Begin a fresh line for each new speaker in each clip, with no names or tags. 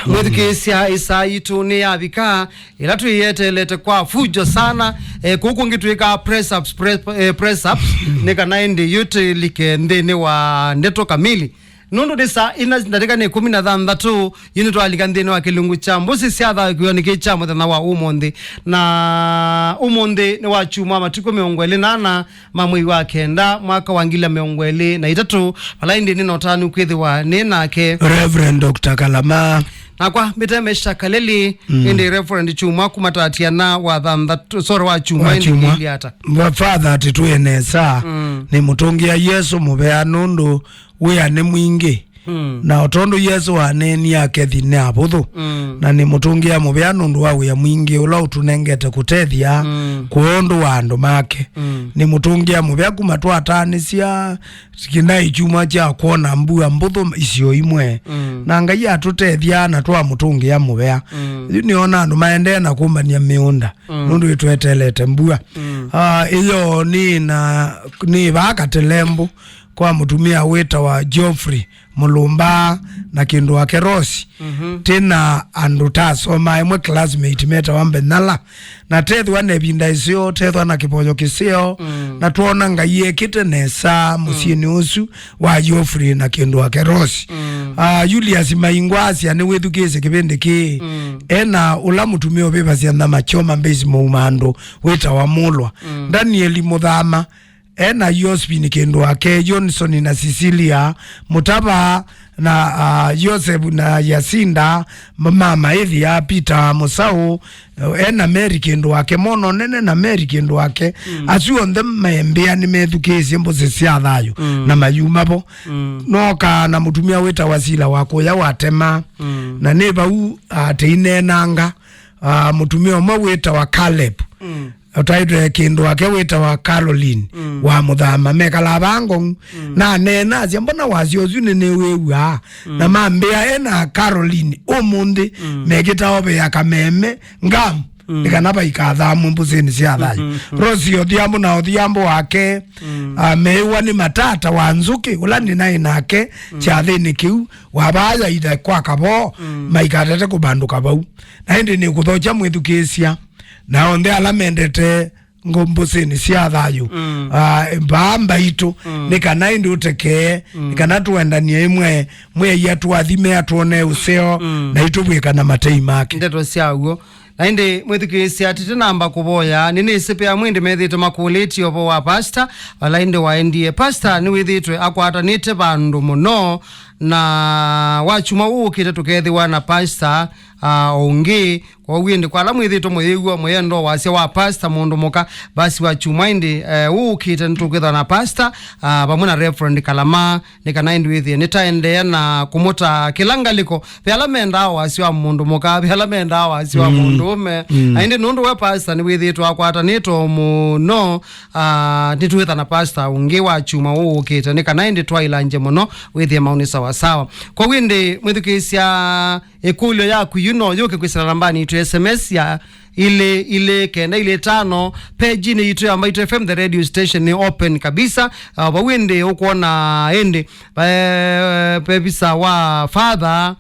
mwithikisia isaitu ni yabika ila tuyetelete kwa fujo sana kuku ngitwika press ups nika 90 yote like ndene wa neto kamili nundu disa ina ndatika ne 13 yini alika ndene wa kilungu cha mbusi siatha kuyonike cha muthana wa umonde na umonde ni wa chuma matiko miongwele nana mamwi wa kenda mwaka wa ngila miongwele na itatu palaindi ni notanu kwithiwa ninake
Reverend Dr. Kalama
na kwa mitemesha kaleli indi Reverend chuma kumatatia na wa thantha soro wa chuma indi hata
wa father atituenesa ni mutungia Yesu mubea nundu wea ni mwingi na otondo Yesu waneni yake thine abuthu na ni mutungia mubea nundu wa wea mwingi ula utunengete kutethia kuondu wa andu make ni mutungia mubea kumatwatanisia kina ichuma cha kuona mbuthu isio imwe na ngai atutethia na twa mutungia mubea niona andu maende na kumbania miunda nundu itwetelete mbua iyo ni bakatelembu kwa mutumia weta wa Geoffrey Mulumba na kindu wake Rosi tena andu tasoma imwe classmate meta wambe nala na tethwa nebinda isio tethwa na kipojo kisio na tuona ngaiye kitenesa musieni usu wa Geoffrey na kindu wake Rosi Julius Maingwasi ane wethukise kipende ki ena ula mutumia obeba siana machoma mbezi muumando weta wa Mulwa Daniel Muthama ena Yospi ni kendo wake Johnson na Cecilia Mutaba na Joseph na Yasinda mama hivi ya Peter Musau ena Mary kendo wake mono nene na Mary kendo wake asuo ndemembea ni methukezi mboze siathayo na mayuma bo noka na mutumia weta wasila wako ya watema na neba u teine nanga mutumia weta wa Caleb utaitwe kindu wake weta wa Caroline wa Muthama mekala bango na nena asia mbona wasio zune ne wewa na mambea ena Caroline omunde megita obe ya kameme ngam ikanaba ikathamu mbuzeni siathayo Rosi odhiambo na odhiambo wake mewa ni matata wa Nzuki ulani nae nake chathini kiu wabaya ida kwa kabo maikatete kubanduka bau na hindi ni kuthocha mwithukisia na onde alamendete ngombuseni siathayo mbaitu nikana indi uteke nikana tuendanie imwe mwe yetu athime atuone useo na itubwika na matei make
ndeto siaguo na indi mwithikisia tete namba kuboya nini sipe amwindi methite makuleti obo wa pastor wala indi waendie pastor ni withitwe akwata nite bandu muno na wachuma ukite tukethiwa na pastor onge kwa windi kwa lamu ithito mwegwa mwendo wase wa pastor mundu muka basi wachuma indi ukite ntuketha na pastor pamuna Reverend Kalama nikana indi withi nitaendea na kumuta kilangaliko pyalamenda wasi wa mundu muka pyalamenda wasi wa mundu ume indi nundu wa pastor ni withito akwata nito muno nituwetha na pastor unge wachuma ukite nikana indi twailanje muno withi mauni sawa kwa windi mwithikisia ekulyo yaku yuke kwisala nambani itu SMS ya ile kenda ile 5 page ni itu ambayo itu FM the radio station ni open kabisa wawende ukuona ende pebisa wa father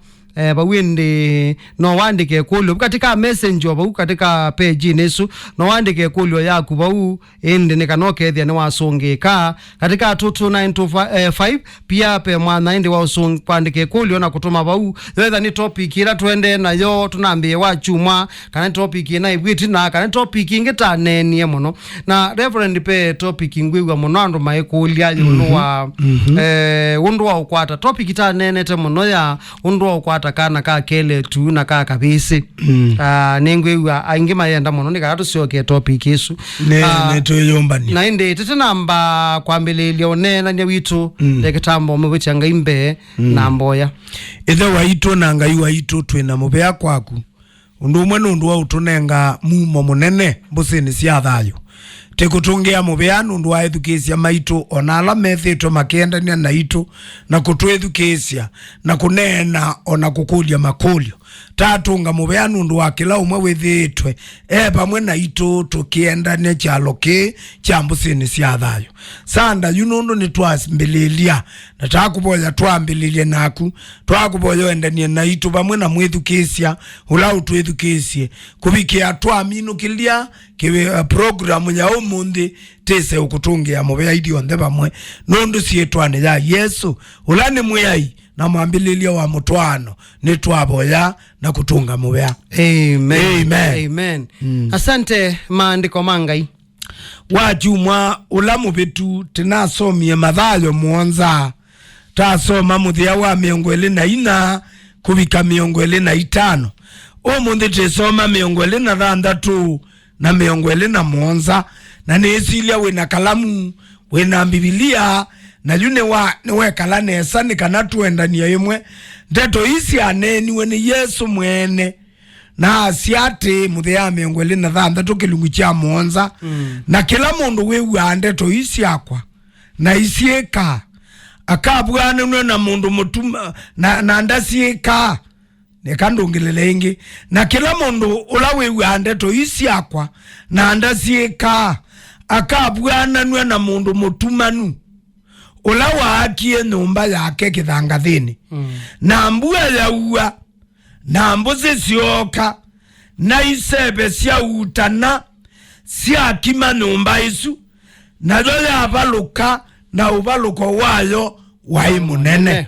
bawende no wandike kulyo katika messenger bawu katika page nesu no wandike kulyo yaku bawu ende nikanoke thia ni wasongeka katika 22925 pia pe mwana ende wasong kwandike kulyo na kutuma bawu whether ni topic ila tuende nayo tunambie wachuma kana topic ina ibwiti na kana topic ingeta nenie muno na Reverend pe topic ngwiwa muno andu maikulia yuno wa undu wa ukwata topic ta nenete muno ya undu wa ukwata kana ka kele tu na ka kabisi nengwewa angima yenda muno nikatu sioke topic isu
ne toyombani
na inde tete namba kwambele lione na witu lekitambo mwecha ngaimbe na mboya
ethe waitu na ngai waitu twina mubea kwaku undu umwe nundu wa utunenga mumo munene mbusini siathayo tekutungia mubea nundu wa edukesia maitu onala methito makendania na itu na kutwethukesia na kunena ona kukulia makulio tatunga mubea nundu wa kila umwe withitwe pamwe na itu tukienda ne chalo ki chambusini cia thayo sanda yunundu ni twambililia na takuboya twambililie naku twakuboya endanie na itu pamwe na mwithukisia ula utwithukisia kubikia twaminukilia kiwe program ya umundi tese ukutungia mubea idio ndhe pamwe nundu sietwane ya Yesu ulani muyai na mwambililia wa mutwano ni twaboya na kutunga mubea.
Amen. Amen. Asante maandiko mangai
wajumwa ulamu bitu tinasomie mathayo muonza tasoma muthia wa 24 kubika 25 umuthi tisoma 26 na 27 na nesilia wina kalamu wina Biblia na yune we kala nesa ni kana tuendania imwe ndeto isi aneni ni Yesu mwene na asiate muthia 26 kilungu cha muonza na kila mundu wewe andeto isi akwa na isieka akabwana nwe na mundu mutuma na ndasieka nekandongilele ingi na kila mundu ula wewe andeto isi akwa na ndasieka akabwana nwe na mundu mutumanu ula waakie nyumba yake kithangathini na mbua ya ua na mbuzi sioka na isebe cia utana cia kima nyumba isu na yoya abaluka na ubaluko wayo wai munene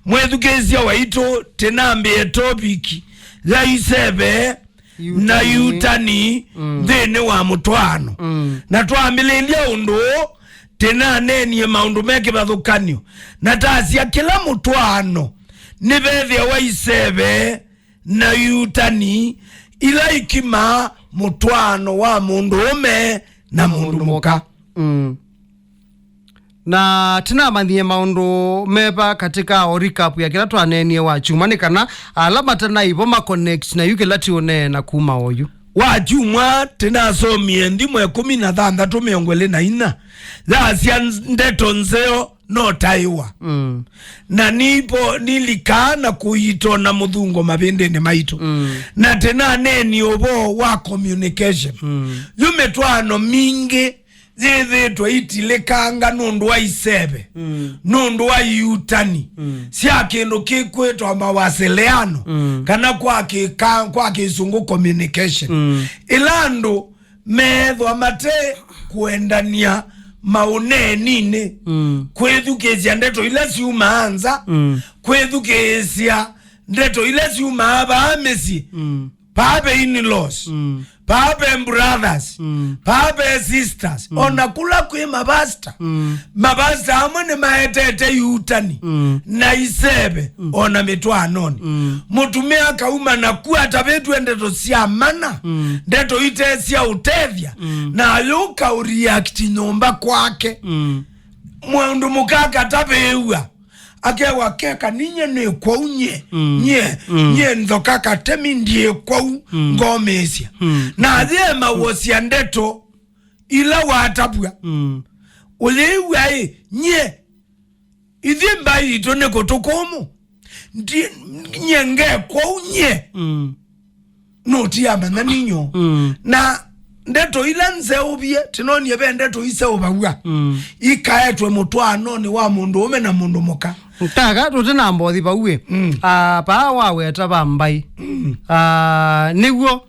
mwethukesia waitu tinambie topiki ya isebe na iutani thini wa mutwano na twambililia undu tena nenie maundu meke bathukanio na tasia kila mutwano ni bethe wa isebe na iutani ila ikima mutwano wa mundu ume na mundu muka
na tina manthie maundu meba katika recap ya kila twanenie wa chumani kana alama tana ibo ma connect na yuke lati one na kuma oyu
wa chumwa tena somie ndimwe 16 za sia ndeto nzeo no taiwa na nipo nilikana kuito na muthungo mabende ni maitu na tena neni obo wa communication yume twano mingi zithi twaitilikanga nundu wa isebe nundu wa iutani sia kindu kikwitwa mawasiliano kana kwa kisungu communication ilando methwa mate kuendania maunenine kwethukesia ndeto ile ciumaanza kwethukesia ndeto ile ciuma abamesi pape in-laws pape brothers pape sisters ona kula kwe mabasta mabasta amone maetete iutani na isebe ona mitwanoni mutumia kauma na kuwa tabetu ndeto sia mana ndeto ite sia utethia na yuka uriact nyomba kwake mwandu mukaka tabewa akewa keka ninye ne kwa unye nye ndoka katemi ndie kwa ngomesia na adhema wosia ndeto ila watabua ulewa nye idhi mbaitu ne kotokomo nye nge kwa unye noti ya mana ninyo na ndeto ila nze ubie tinoni ebe ndeto ise ubawa ikaetwe mutwanoni wa mundu ume na mundu muka
Taka tutina mbothi bawe pa wawe taba mbai niguo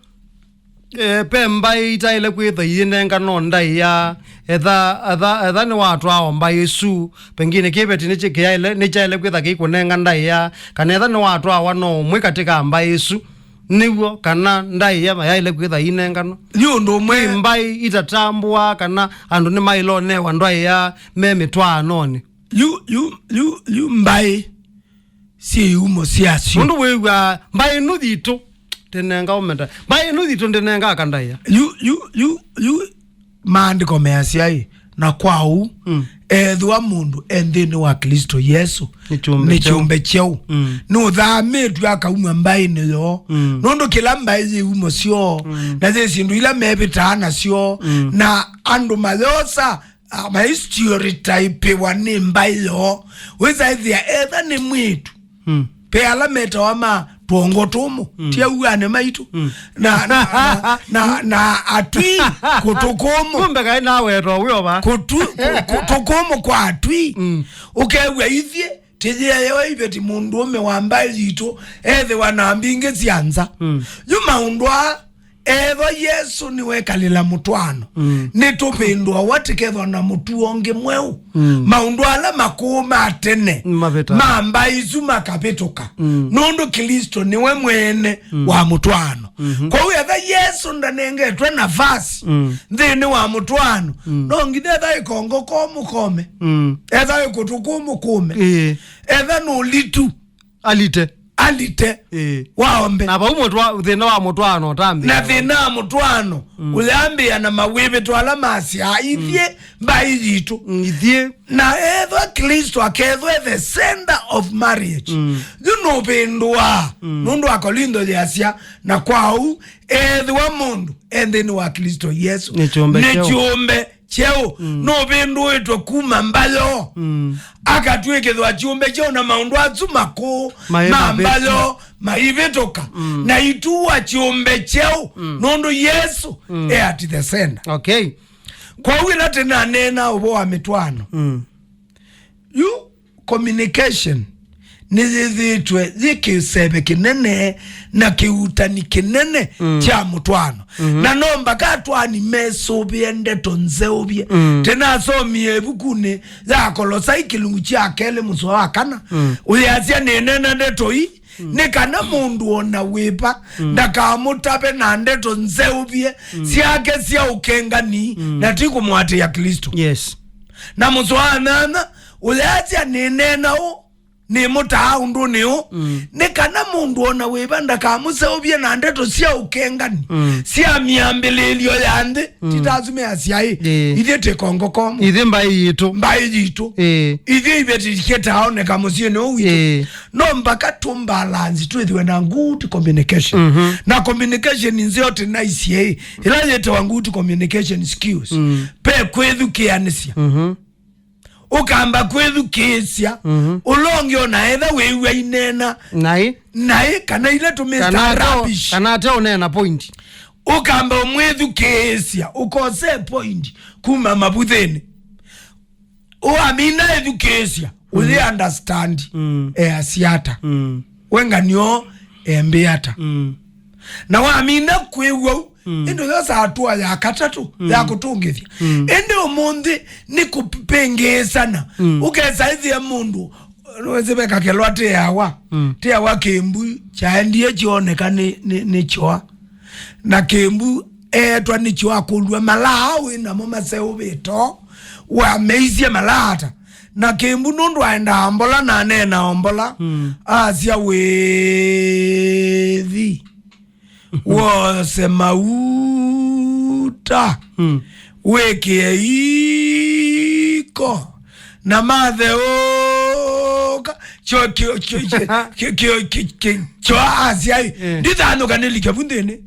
pe mbai itaile kwitha yinenga no ndai ya etha ni watu ao mbai Yesu pengine kibeti ni chikiaile ni chaile kwitha kikunenga ndai ya kana etha ni watu ao no mwe katika mbai Yesu niguo kana ndai ya yaile kwitha yinenga no
yundo mwe
mbai itatambua kana andu ni mailo ne wandai ya memitwanoni
you mbai si umo siasi
mundu wewa mbai nudito tenenga omenda mbai nudito tenenga kandaya
you maandiko measiai na kwau ethwa mundu endini wa Kristo Yesu ni chumbe cheu no thametu akauma mbai niyo nondo kila mbai zi umo sio na zesindu ila mebitana sio na andu mayosa ama stereotype wani mbayo weza ithia etha ni mwitu pe ala meta wama tuongo tumu tia uane maitu na atui kutukumu
kumbe kai nawe ro wyo ba
kutukumu kwa atui ukewe ithie tijia yewe ibeti mundu ome wambaitu ethe wanambinge zianza yuma undwa evo Yesu niwe kalila mutwano nitupindwa watikethwa na mutu onge mweu maundu ala makuma atene mambaizu makapituka nundu Kristo niwe mwene wa mutwano kwa hiyo etha Yesu ndanengetwe nafasi nthini wa mutwano nongithe etha ikongo komukome etha ikutukumu kume etha nulitu alite waombe
na baumotwa thina wa mutwano tambi
na thina wa mutwano uliambia na mawibe twala masia ithie mbaitu
ithie
na etha Kristo akethwe the center of marriage no bindwa mundu akolindo yasia na kwau etha mundu endeni wa Kristo Yesu
ne chombe
cheo no bindu etwa kuma mbalo akatwekethwa chumbe cheo na maundu azumako mambalo maivetoka na ituwa chumbe cheo nondo Yesu at the center.
Okay,
kwa wila tena nena ubo wa mitwano you communication nizithitwe zikiseve kinene na kiutani kinene cha mutwano na nomba katwani mesobie ndeto nzeobie tena somie bukune za Kolosai kilungu cha kele muso wakana uliazia nenena ndeto hii nekana mundu ona wepa ndakamutape na ndeto nzeobie siake sia ukengani na tiku mwate ya Kristo.
Yes,
na muso anana uliazia nenena o ni muta undu niyo nekana mundu ona webanda kamuse obye na ndeto sia ukengani sia miambelelio yande titazume asiai ide tekongo komo
ide mbai yitu
ide ibeti keta aone kamusie no wito no mbaka tumbalanzi twethiwe na good communication na communication nzote na ICA ila yete wa good communication skills pe kwethukianisia ukamba kwethukisia ulongi ona etha wewe inena nai kana ile tumesta rubbish
kana ate onena point
ukamba umwethukisia ukose point kuma mabutheni uamina education uli understand asiata wenga nyo embeata na waamina kwewo endo sasa hatua ya katatu ya kutungithia endo mundi ni kupengezana ukeza hizi ya mundu weze kakelwa te yawa kembu cha ndiye chioneka ni choa na kembu etwa ni choa kulwa malawi na mama seubito wa meizia malata na kembu nundu aenda ambola na nena ambola asia wethi wose mauta weke iko na matheoka cho asia ndithano kanelika bundene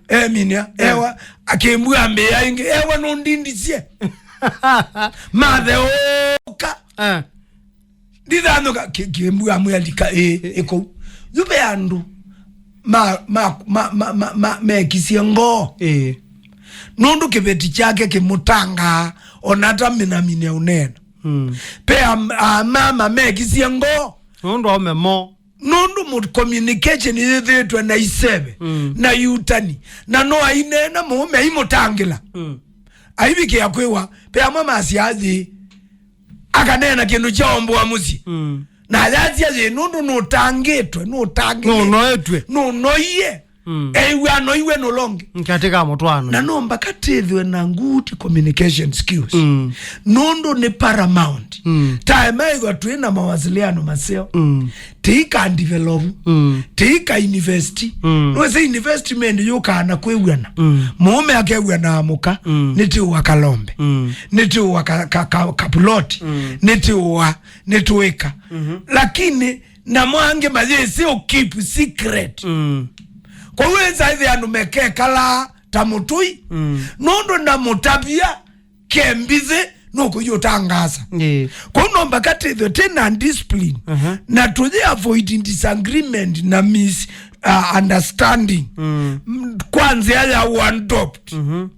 eminia
ewa akembu ambea inge ewa nondindisie matheoka ndithano kembu amwalika eko yube andu mekisie ngo nundu kibeti chake kimutanga onata minamine unena pe mama mekisie ngo
nundu omemo
nundu mu communication yethitwe na iseve na IUUTANI na no ainena mume imutangila aibike yakwewa pe mama asiazi akanena kindu cha ombo wa musi na lazia je nundu nutangitwe noye ewe anoiwe no longe
katika mutwano
na nomba katethwe na good communication skills nundu ni paramount time ego twina mawasiliano maseo tika develop tika university no say investment yokana kwewana mume akewana amuka niti wa kalombe niti wa kapuloti niti wa netweka lakini na mwange mazesi o keep secret kwa weza hivi anumeke kala tamutui nondo na mutabia kembize no kuyotangaza
yeah.
Kono mbakati the ten and discipline na tuje avoid disagreement na understanding kwanza ya one top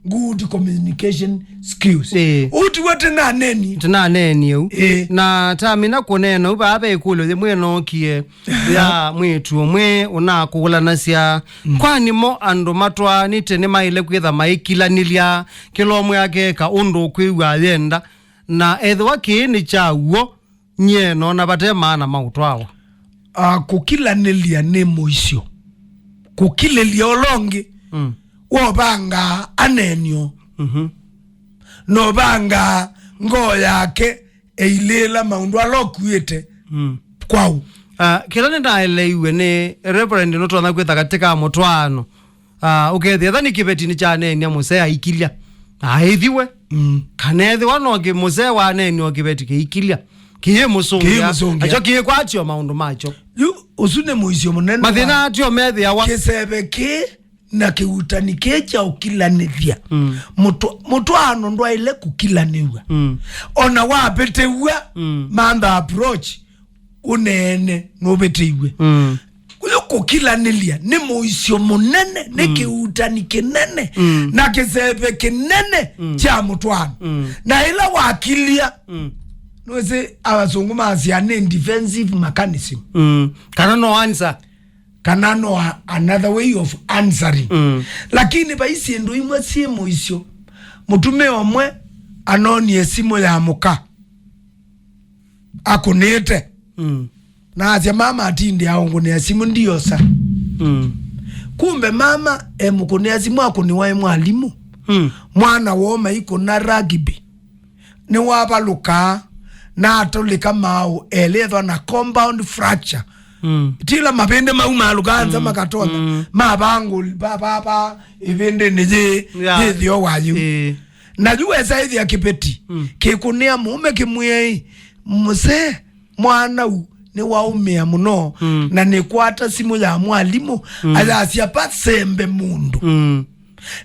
good communication skills uti wote na neni
eu na tamina kunena uba abe kulo ye mweno kie ya mwitu mwe unakula nasia kwani mo ando matwa nitene maile kwitha maikila nilia kilomwe yake ka undu kwiwa yenda na ethwa kini chawo nyeno na batema na mautwawa
kukila nilia nemo isio kukilelia olongi wobanga anenyo no banga ngo yake eilela maundu alokuite kwao
kila nenda iwe ni reverend no twana kwita katika mutwano ukethia thani kibetini cha neni musea ikilia aithiwe kanethi wanoge musea wa neni okibeti kiikilia kiye musungia acho kiye kwatio maundu macho
yu usune muisio munene
mathina atio methi awa
KISEVE na kiutani kecha ukilanithia mutwano ndwaile kukilaniwa ona wabetewa manda approach unene nobetewe kuyo kukilanilia ni muisio munene ni kiutani kinene na KISEVE kinene cha mutwano na ila wakilia nwese abazungu maziane defensive mechanism
kana no answer
kana no another way of answering lakini baisi ndo imwe simu isio mutume omwe anoni esimu ya muka akunete na atia mama atindi aongo ne esimu ndiyo sa kumbe mama emukone esimu akuniwa mwalimu mwana woma iko na rugby ni wabaluka na atolika mau elethwa na compound fracture tila mapende mauma lukanza makatona mabangu baba ivende nije thio wayu na juwe saizi ya kipeti kikunia mume kimwe muse mwana u ni waumia muno na ni kwata simu ya mwalimu azasia patsembe mundu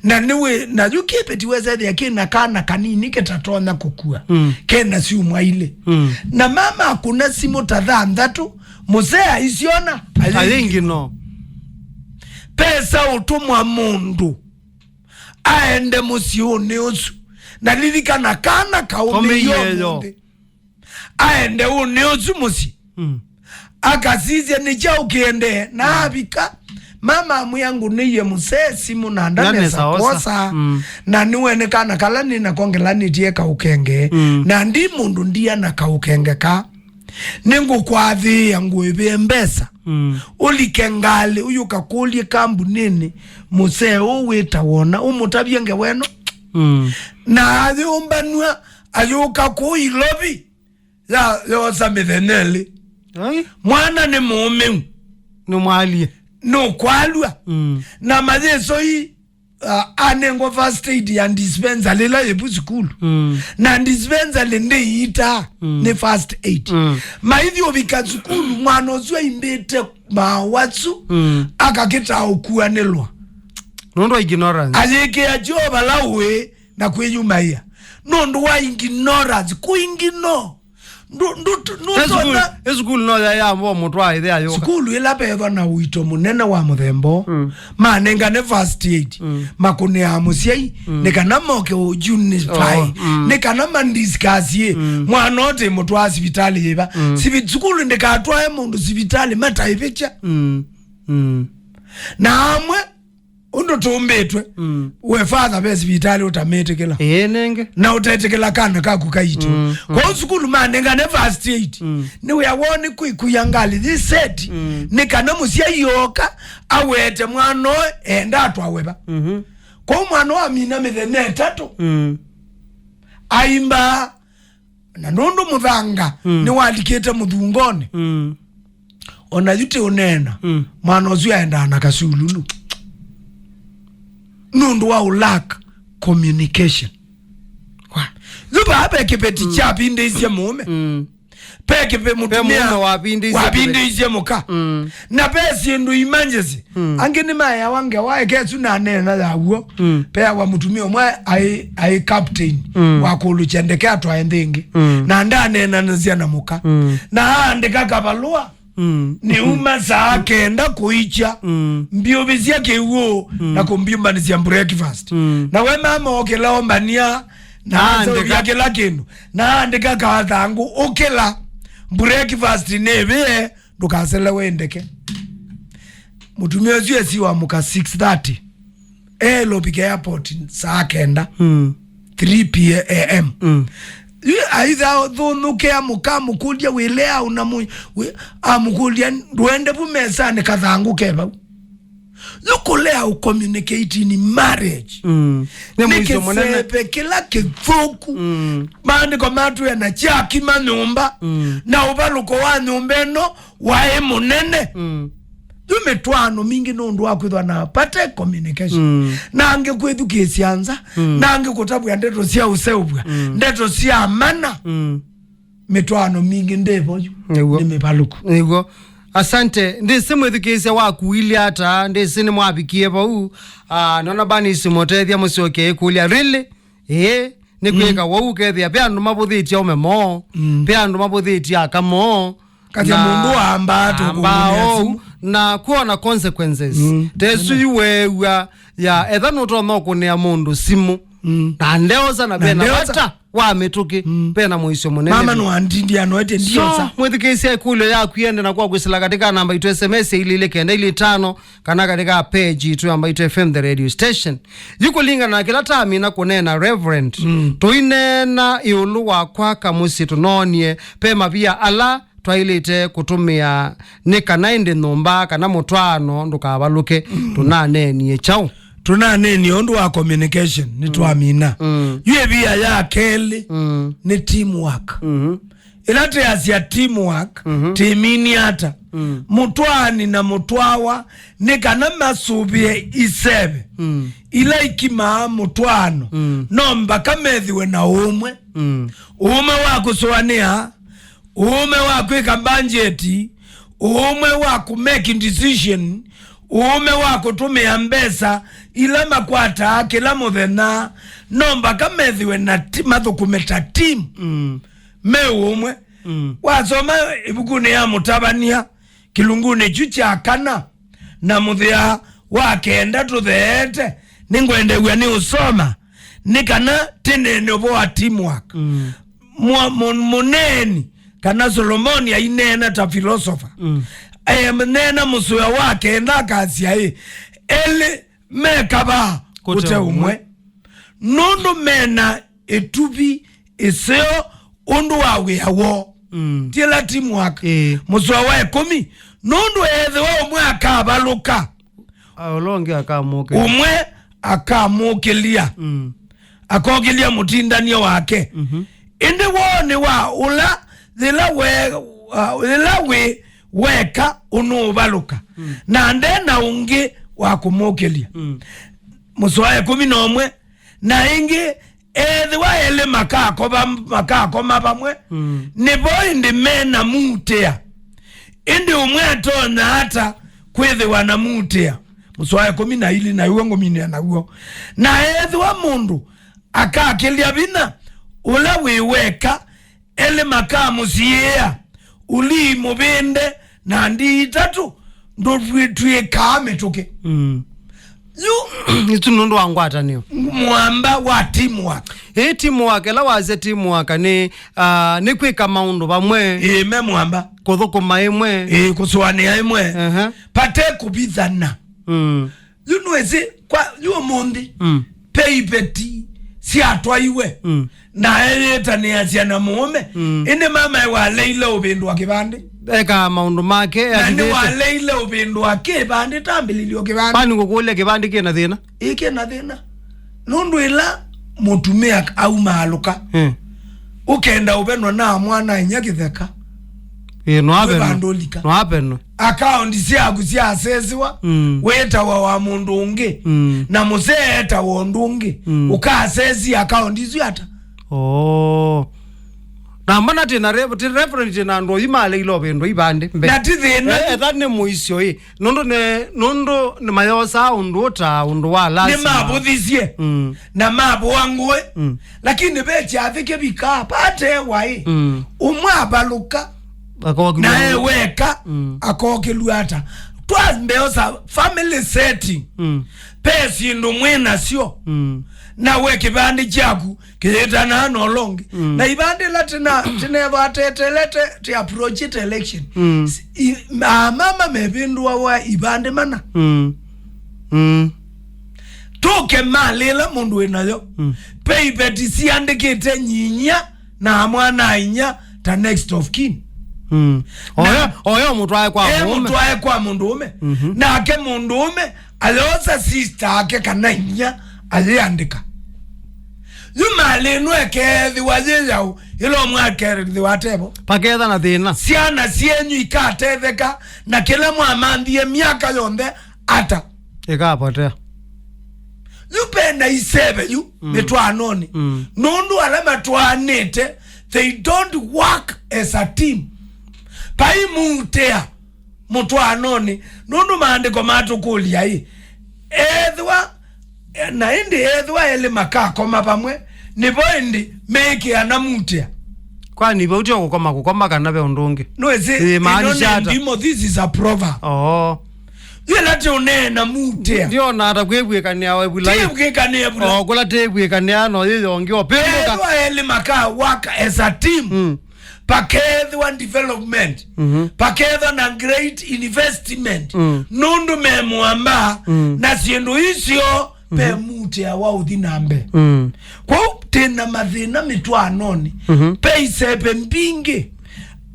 na niwe na jukipeti weza ya kina kana kanini ketatona kukua kena si umwaile na mama akuna simu tadhandatu musea isiona
alingi no
pesa utumwa mundu aende musiuni usu na lilika na kana kaume yo aende uniusu musi akasizia nicha ukiende na abika mama muyangu niye musee simu na ndane sakosa na niwene kana kalani na kongelani tie kaukenge na ndi mundu ndia na kaukenge ka ningu kwa thi yangu ibe mbesa ulikengali uyuka kulie kambu nini musee uwita wona umutabienge weno na athi umbanua ayuka kuilobi ya yosa mitheneli mwana ni muumeu
ni mwalie
no kwalwa na mazeso hii anengo first aid ya dispenser lela yebu school na dispenser lende ita ne first aid maithi obika school mwana ozwa imbete mawatsu akaketa okuanelwa
nondo ignorance
ayeke ajoba lawe na kwenyuma ya nondo wa ignorance kuingino
school no ya mbo mutwa ide ayo
school ilapeva na uito munene wa muthembo manenga ne first aid makune amusiai nekana moke unify nekana mandiscasie mwanote mutwa hospitali yeba school ndekatwa mundu hospitali mataipecha na amwe undo tumbetwe we father be hospitali utametekela
nenge
na utatekela kana kakukaito kwa school manenga ne first aid ni we awone kuyangali this set ni kana musia yoka awete mwano enda atwaweba kwa mwano amina mithene tatu aimba na nundu muthanga ni walikete muthungone ona yute unena mwana ozu aenda na kasululu nundu wa lack communication kwa zuba hapa kipeti chapi ndezi ya mume peke pe mutumia wapindi ije muka na pesi ndu imanjezi angeni maya wange wae kesu na nena za uo pe wa mutumia mwa ai captain wakulu chendeke atwa endingi na ndane na nzia na muka na andika kabalua ni uma saa kenda kuicha mbio bizia ke uo na kumbimba ni zia breakfast na we mama okela ombania na andika kila kindu na andika kawatangu okela breakfast nebe ndukasela wendeke mutumia zio siwa muka 6:30 lobike airport saa kenda 3 am aidha dhunuke amuka mukulia wilea unamu amukulia duende pumesa ne kathangu keba lukolea ucommunicate in marriage ne mwizo mwanene kila kifuku bandi kwa matu ya na chaki manyumba na ubaluko wa nyumbeno wae munene Dumetwano mingi nundu wakwithwa na pate communication nange kwithu kisianza nange kutabu ya ndeto sia useubwa ndeto sia amana metwano mingi ndevo nimepaluku
nigo asante ndisi mwithikisia wakuilia ata ndisi ni mwabikie bau nona bani simotethia musioke kulia really ni kweka wau kethia pe andu mabuthitia umemo pe andu mabuthitia akamo
kati mundu amba
tu na kuona consequences tesu yuwewa ya etha nuto noko ni ya mundu simu na ndeoza na bena wata wa metuki pena muisho munene
mama no andindi anoete ndioza
mwithikisia ikulo ya kuende na kwa kwisila katika namba itu SMS ile kenda ile 5 kana katika page itu amba itu FM the radio station yuko linga na kila tami na kunena reverend tuinena iulu wakwa kamusi tunonie pema via ala twailite kutumia nika 9 nomba kana mutwano ndukabaluke tunanenie chao
tunanenie ondu wa communication ni twamina yue bia ya keli ni teamwork ilate ya teamwork timini hata mutwani na mutwawa nika na masubie isebe ila ikima mutwano nomba kamethiwe na umwe wako soania ume wa kweka budget ume wa ku make decision ume wa kutumia mbesa ila makwata kila muthena nomba kamethiwe na mathukumeta team me umwe wasoma ibukune ya mutabania kilungune chucha kana na muthia wa kenda tuthete ningwendewe ni usoma nikana tenene wa teamwork muneni kana Solomoni ya inena ta philosopher nena musuya wake ndakasia ele mekaba kute umwe nundu mena etubi iseo undu wawe yawo tila timu wake musuya wa 10 nundu ethe wa umwe akabaluka
olonge akamuke
umwe akamukelia akogelia mutindania wake inde wone wa ula Zila we weka unubaluka na ndena ungi wakumukelia muswaye 11 na ingi ethi wa ele makako mabamwe ni boy ndi mena mutea indi umwe atona hata kwethi wana mutea muswaye 12 na yuongo mine na uo na ethi wa mundu akakelia bina ula we weka ele makamu siya uli mubende na ndi tatu ndo tuye kame toke
itu nundu wangwata niyo
mwamba wa teamwork
teamwork la waze teamwork ni kwika maundu bamwe
me mwamba
kuthukuma imwe
kuswania imwe pate kubithana yunuwezi kwa yuo mundi peipeti si atwaiwe na eleta ni asiana muome inde mama wa leila ubindu wa kibande
eka maundu make
ya kibande wa leila ubindu wa kibande tambililio kibande
pani kukule kibande kena thina
ike na thina nundu ila mutumia au mahaluka ukenda ubenwa na mwana inyakitheka
no happen
account siaku sia asesiwa weta wa mundu ungi na museta wa ndungi uka asesi account isu hata
na mana tena reference na ndo imale ilobe ndo ibande mbe
na tithina
that ne muisyo yi nondo ne mayosa undu wala
ni mabuthisie na mabu wangwe lakini becha athike bika pate wai umwe abaluka na eweka akoke luata twambeosa family setting pesi ndo mwena sio na weke bandi chaku kileta na nolongi na ibande latina tineva tetelete ti approach it election mama mebindwa wa ibande mana toke malela mundu enayo pay betisi andikete nyinya na mwana inya ta next of kin
oyo mutwae
kwa mundume na ake mundume alosa sister ake kananya aliandika yumale nwekethi wajeyau ilo mwakerethi watebo
paketha na thina
siana sienyu ikatetheka na kila mwamandhie miaka yonde ata
ikapotea
yupenda isebe yu mitwanoni nundu alama twanite they don't work as a team pai mutea mutwanoni nundu maandiko matukulia hii edhwa na indi edhwa ele makako mapamwe nipo indi meke anamutea
kwa nipo utio kukoma kana be undungi
noeze ndimo this is a proverb yelate unena mutea
ndio na atakwebwekania webula
tebwekania bula
kula tebwekania no yongi opembuka
edhwa ele maka work as a team pakethwa development pakethwa na great investment nundu memuamba na siendo isio pe mutea wa udhinambe kwa tena mathina mitwanoni pe isepe mpingi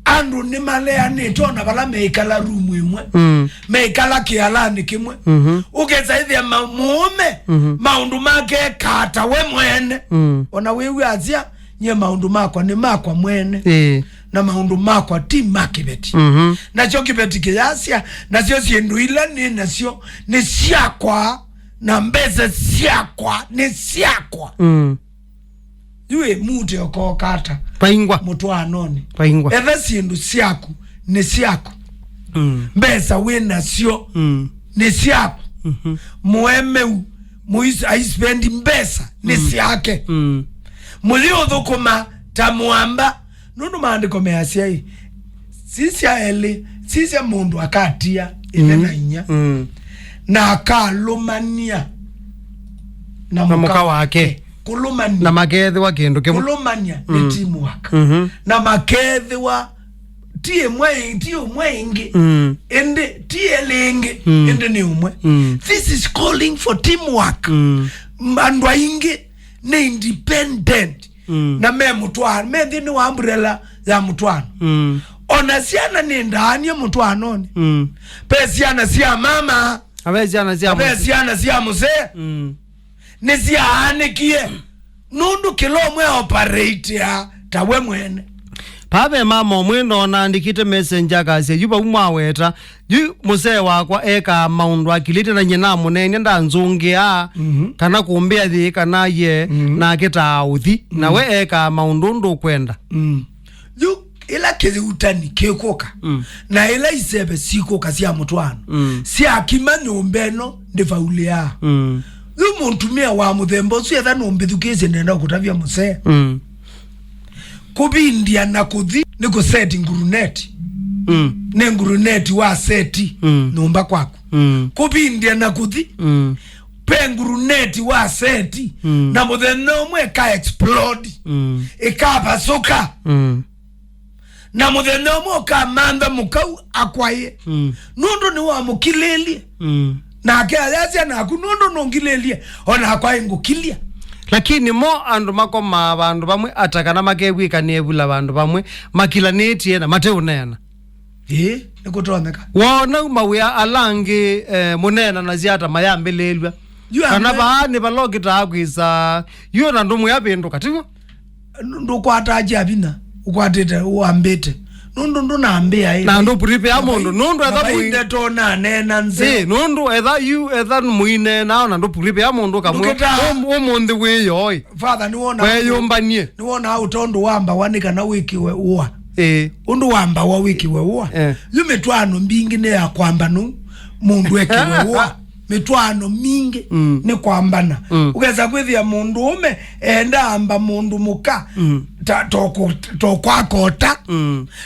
andu ni malea nitona bala meikala rumu imwe meikala kialani kimwe ukeza ithia muume maundu make kata we mwene ona wewe azia nye maundu makwa ni makwa mwene na maundu makwa ti makibeti na cho kibeti kiasia na sio siendu ila ni na sio ni siakwa na mbeze siakwa ni siakwa yue mute oko kata
paingwa
mutwanoni
paingwa
eve siendu siaku ni siaku mbeza wena sio ni siaku muemeu muisi aispendi mbeza ni siake mulio dhukuma tamuamba nundu maandiko measia hii sisi ya mundu akatia na inya na akalumania na
muka wake
kulumania
na makethi wa kindu kimu
kulumania ni timu waka na makethi wa tie mwingi ende tie lingi ende ni umwe this is calling for teamwork mandwa ingi ni independent na me mutwano me dhini wa umbrella ya mutwano ona siana ni ndani ya mutwanoni pe siana siya mama
abe
siana siya muse ni siya anikie nundu kilomwe operate ya tawe mwene
pabe mama mwendo na andikite messenger kasi yuba umaweta yu muse wakwa eka maundu akilite na nyina munene nda nzungia kana kumbia thi kana ye na kita uthi na we eka maundu ndo kwenda
yu ila KUSIIA kekoka na ila isebe sikoka sia mutwano sia akima nyombeno ndefaulia yu muntumia wa muthembo sia tha nombithukise nenda kutavia muse kubindia na kuthi ni kuseti nguruneti ne nguruneti wa seti numba kwako kubindia na kuthi pe nguruneti wa seti na mutheno mwe ka explode ikapasuka na mutheno mwe ka manda mukau akwaye nundu ni wa mukileli na akayasia na kunundu nongileli ona akwaye ngukilia
lakini mo andu makoma bandu bamwe atakana makebwikanie bula bandu bamwe makilanetie na mateunena
nikutoneka
wona mawia alangi munena na ziata mayambelelwa kana baani balogita akwisa yona ndumu yapinduka tivo
ndukwata ajabina ukwatete uambete nundu ndunambia
na ndo prepare mundu nundu etha
muinde tona nena nze
nundu etha etha muine na ndo prepare mundu kamwe umundi wiyoi
father ni wona
weyumbanie
ni wona utondu wamba wanika na wiki we uwa undu wamba wa wiki we uwa mitwano mbingi ne ya kwamba nu mundu ekiwe uwa mitwano mingi ni kwambana ugeza kwithia mundu ume enda amba mundu muka to kwakota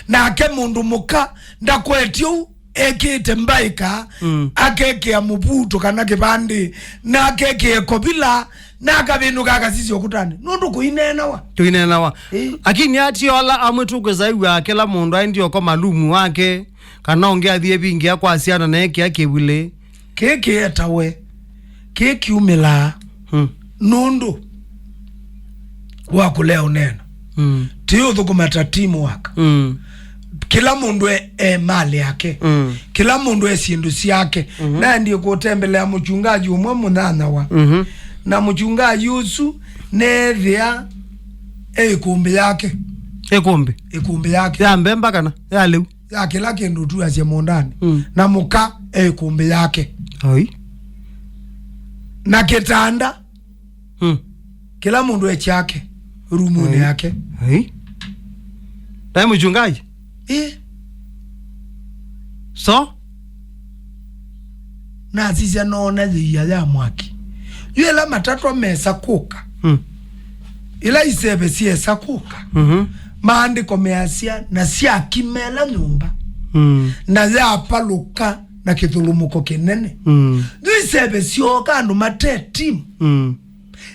nake mundu muka ndakwetio ekite mbaika akeke mubuto kana kibandi na keke kobila na kabinu kaka sisi okutani nundu kuinena wa akini ati ola amwetugeza iwa kila mundu aindi oko malumu wake kana ongea thie bingi akwasiana na eke akebule keke etawe keke umela nundu wakulea unena tiyo thukumata timu waka kila mundu mali yake kila mundu sindu yake na ndiyo kutembelea mchungaji umwe munana wa na mchungaji usu nevia ikumbi yake ikumbi yake
ya mbemba kana ya leu
ya kila kindu tu asie mondani na muka ikumbi yake na kitanda kila mundu echake rumuni yake
na mchungaji so
na sisi anaona zia ya mwaki yela matatu mesa kuka ila isebe siesa kuka maandiko measia na sia kimela nyumba na ya paluka na kithulumuko kinene isebe sioka andu mate team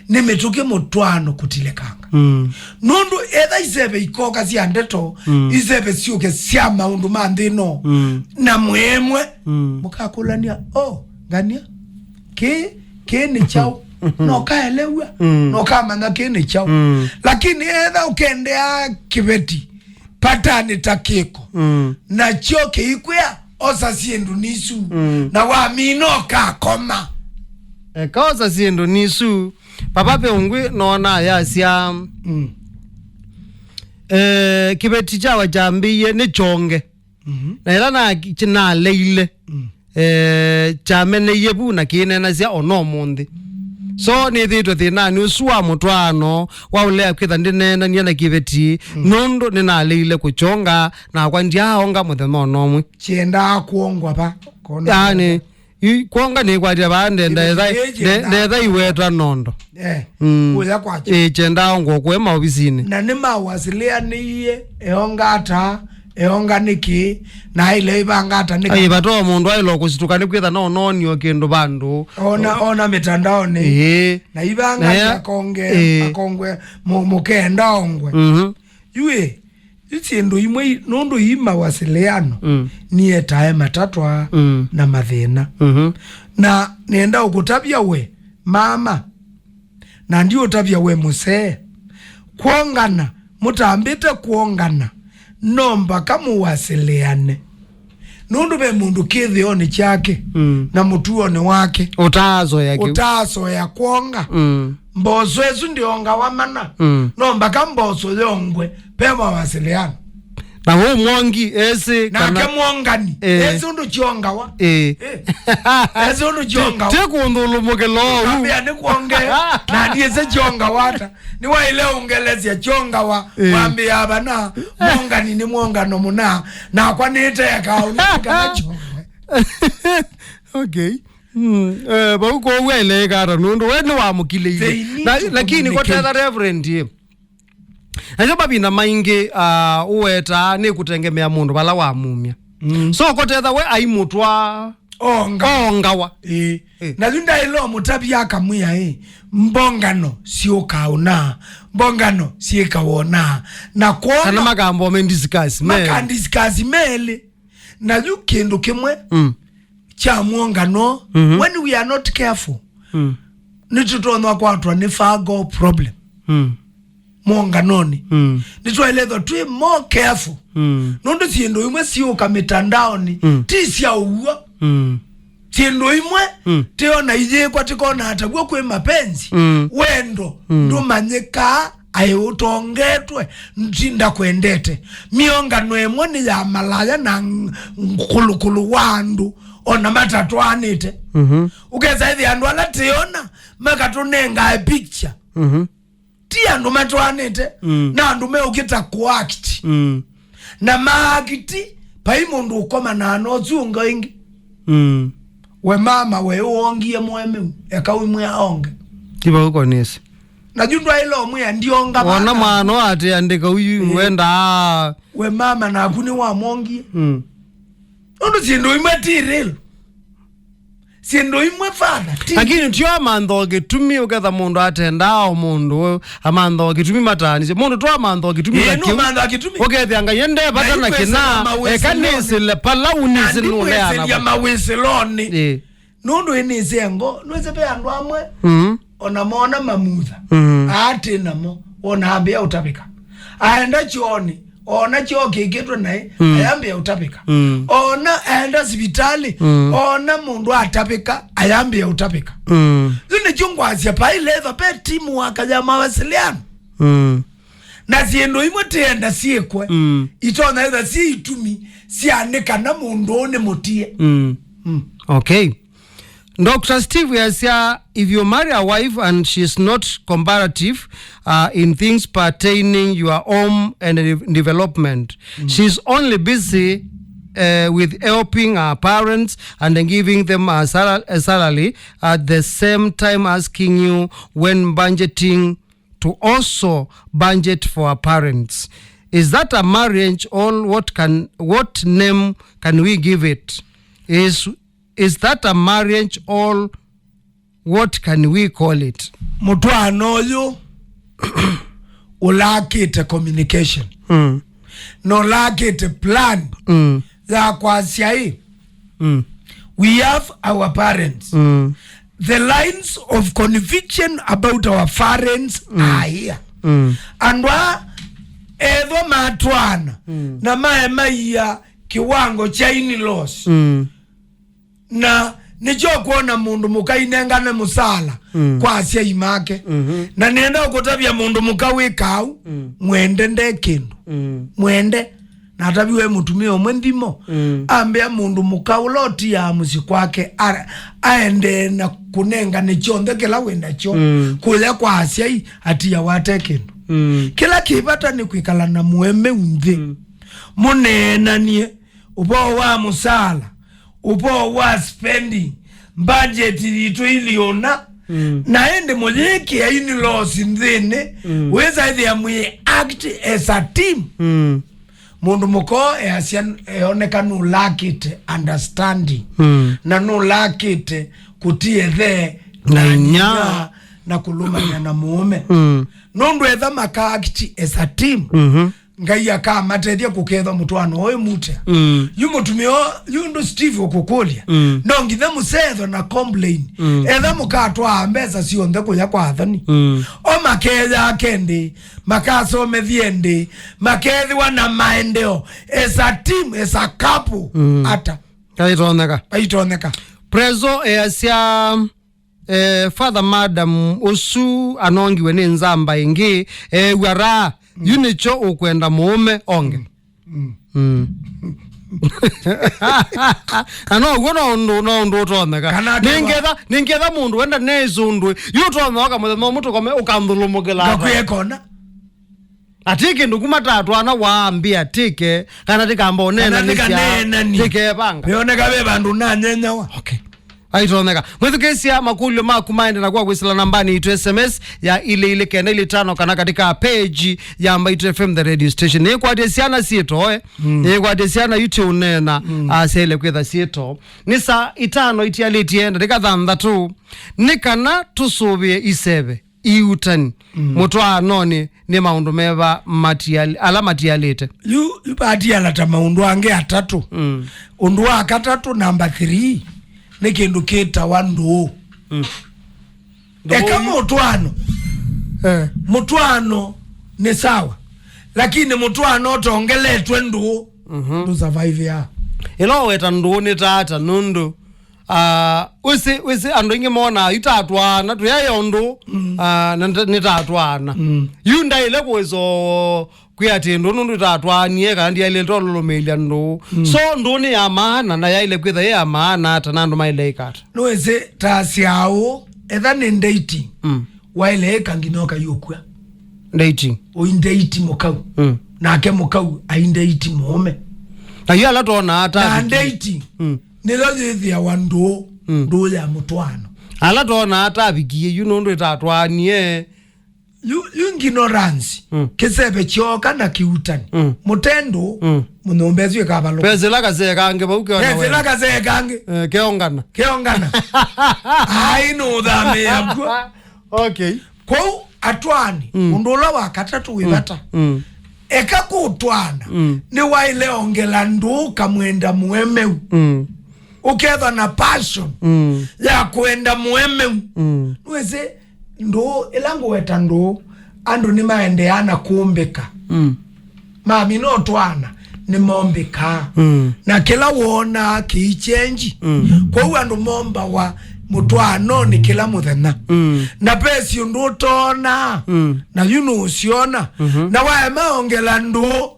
nimetuke mutwano kutilekanga nundu etha isebe ikoka sia ndeto isebe sioke sia maundu mandino na mwemwe mukakulania ngania ke ni chao no kaelewa no kama na ke ni chao lakini etha ukendea kibeti patani takiko na choke ikwea osa siendu nisu na wamino kakoma
kaosa siendu nisu papa pe ungwe nona yasia kibeti chawa jambiye ni chonge na ila na china leile chamene yebu na kinena sia ono mundi so ni thito thina ni usua mutwano wa ulea kwitha ndinena niana kibeti nundu nina leile kuchonga na kwa ndia onga muthema onomwe
chienda kuongwa pa
yani kuonga ni kwa bande ndetha iwetwa nondo
uya kwacho
chenda ongo kwema obisini
na ni mawasilianie eongata eonga niki na ile ibangata niki
ai bato mundu ailo kusituka ni kwitha no nonio kindu bandu
ona mitandao ni na ibangata akongwe mukenda ongwe yue itindu imwe nundu ima wasiliano ni etae matatwa na mathina na nienda ukutabia we mama na ndio utabia we musee kuongana mutambite kuongana nomba kamu wasiliane nundu be mundu kithioni chake na mutuoni wake utazo ya kuonga mboso esu ndionga wamana nomba kamboso yongwe pema wasiliana
na wo mwongi ese
kana na kemwongani ese undu chionga wa ese undu chionga
te kundulu mukelo
ambia ni kuonge na ndiye se chionga wata ni wa ile ungelezia chionga wa mwambia abana mwongani ni mwongano muna na kwa nite ya kaunika chionga
okay bauko wele gara nundu wene wa mukile lakini kwa tetha reverend ye ajo babina maingi uweta ni kutengemea mundu bala wa mumia so kwa tetha we aimutwa onga wa
na linda ilo mutabia akamwia mbongano sio kauna mbongano sio kawona na kuona
kana magambo mendiscuss
mele na yukindu kimwe cha mwongano when we are not careful nitutonwa kwa watu ni fago problem mwanganoni nitwaelezo tuwe more careful nundu siendo imwe siuka mitandaoni tisia uwa siendo imwe tiona ije kwa tikona atabua kwe mapenzi wendo ndumanyika utongetwe ntinda kwendete miongano emwe ni ya malaya na nkulukulu wandu ona matatu anite ukeza hivi andu alationa makatunenga a picture ti andu matwanite na andu me ukita kuact na maakiti pai mundu ukoma na anozunga ingi we mama we uongie mweme ekawi mwe aonge
tiba uko nisi
na jundwa ilo mwe ndionga
wana mano ati andika uyu wenda
we mama na akuni wa mongie ondo sindo imatiril sindo imwe father
lakini tio amandho gitumi ugetha mundu atendao mundu amandho gitumi matani mundu to amandho gitumi
lakini amandho gitumi
ugetha nga yende batana kina kanisi le pala unisi nule ana
ya maweseloni nundu inizengo nweze pe andu amwe ona mona mamutha ati namo ona ambia utabika aenda chioni ona chio kiketwe nae ayambia utabika ona aenda hospitali ona mundu atabika ayambia utabika zine chungwazia pa ileva pe timu wakaja mawasiliano na siendo imwe tenda siekwe itona either si itumi si anika na mundu one mutie
okay. Dr. Steve Yasia, if you marry a wife and she's not comparative in things pertaining your home and development, she's only busy with helping her parents and then giving them a salary at the same time asking you when budgeting to also budget for her parents. Is that a marriage, or what name can we give it? Is that a marriage, or what can we call it?
Mutwano yo ulakite communication. No lakite plan. Za KUSIIA hii. We have our parents. The lines of conviction about our parents are here. And wa evo matwana na maemaiya kiwango cha in-laws. Na nicho kuona mundu mukainengane musala KUSIIA imake na nienda ukutabia mundu mukawikau mwende ndekindu mwende na atabiwe mutumio mwendimo ambia mundu mukawuloti ya musikwake aende na kunenga nichonde kila wenda cho kuya KUSIIA ati ya watekindu kila kibata ni kwikala na mueme unze munena nie upo wa musala upo wa spending budget litu iliona na ende mojeki ya in-laws nzene weza hithi ya mwe act as a team mundu muko eoneka nulakite understanding na nulakite kutie the
na nya
na kulumanya na muume nundu etha maka act as a team ngaya ka matedia kuketha mutwano oyo mute yumutumio yundu Steve okukulia ndongithe musetho na complain etha mukatwa mbesa cionthe kuya kwathani o makeja akende makasome thiende makethi wana maendeo as a team as a couple ata aitoneka
prezo easia father madam usu anongiwe ni nzamba ingi wara yunicho ukwenda muume onge ano ugono ndo utoneka ningetha mundu wenda nezundu yutoneka muthemo mutu kome ukandhulumukila
ngakuyekona
atike ndukumatatu ana waambia tike kana tikamba onena nisia tike banga
bioneka be bandu nanyenyawa
okay aitoneka mwithukisia makulio makumaende na kwa kwisila nambani itu SMS ya ile kenda ile 5 kana katika page ya Mbaitu FM the radio station ni kwa desiana sito ni kwa desiana YouTube unena asele kwetha sito ni saa 5 itialitienda tikathandha tu nikana tusubie iseve IUUTANI mutwaanoni ni maundu meva matialite
yu batiala ta maundu ange atatu undu wa katatu number 3 nikindu kita wandu eka mutwano ni sawa lakini mutwano tongeletwe ndu survive ya
ilo weta ndu ni tata nundu wisi ando ingi mona itatwana tuyayondo nitatwana yunda ile kwezo kuyati ndu itatwanie kandi ile ntolo melia ndo so ndo ni amana na yaile kwitha ya amana tanando maile ikata
nweze tasi awo etha ni dating waile kanginoka yokwa
dating
o indate mukau nake mukau aindate mume
na yala tona ata
na dating nilothithia wando ndo ya mutwano
ala tona ata bikie ndo itatwanie
you ignorance KISEVE choka na kiutani mutendo munombezwe kabalo
bezela kazekange bauke wana
bezela kazekange
keongana
I know that me abwa
okay
kwa atwani undola wakatatu wibata eka kutwana ni waile ongela nduka mwenda muemeu uketha na passion ya kwenda muemeu nweze ndo elango weta ndo ando ni maendeana kuombeka mami no twana ni mombeka na kila wona kiichenji kwa huwa ndo momba wa mutwano ni kila muthena na pesi ndo tona na yuno usiona na wae maongela ndo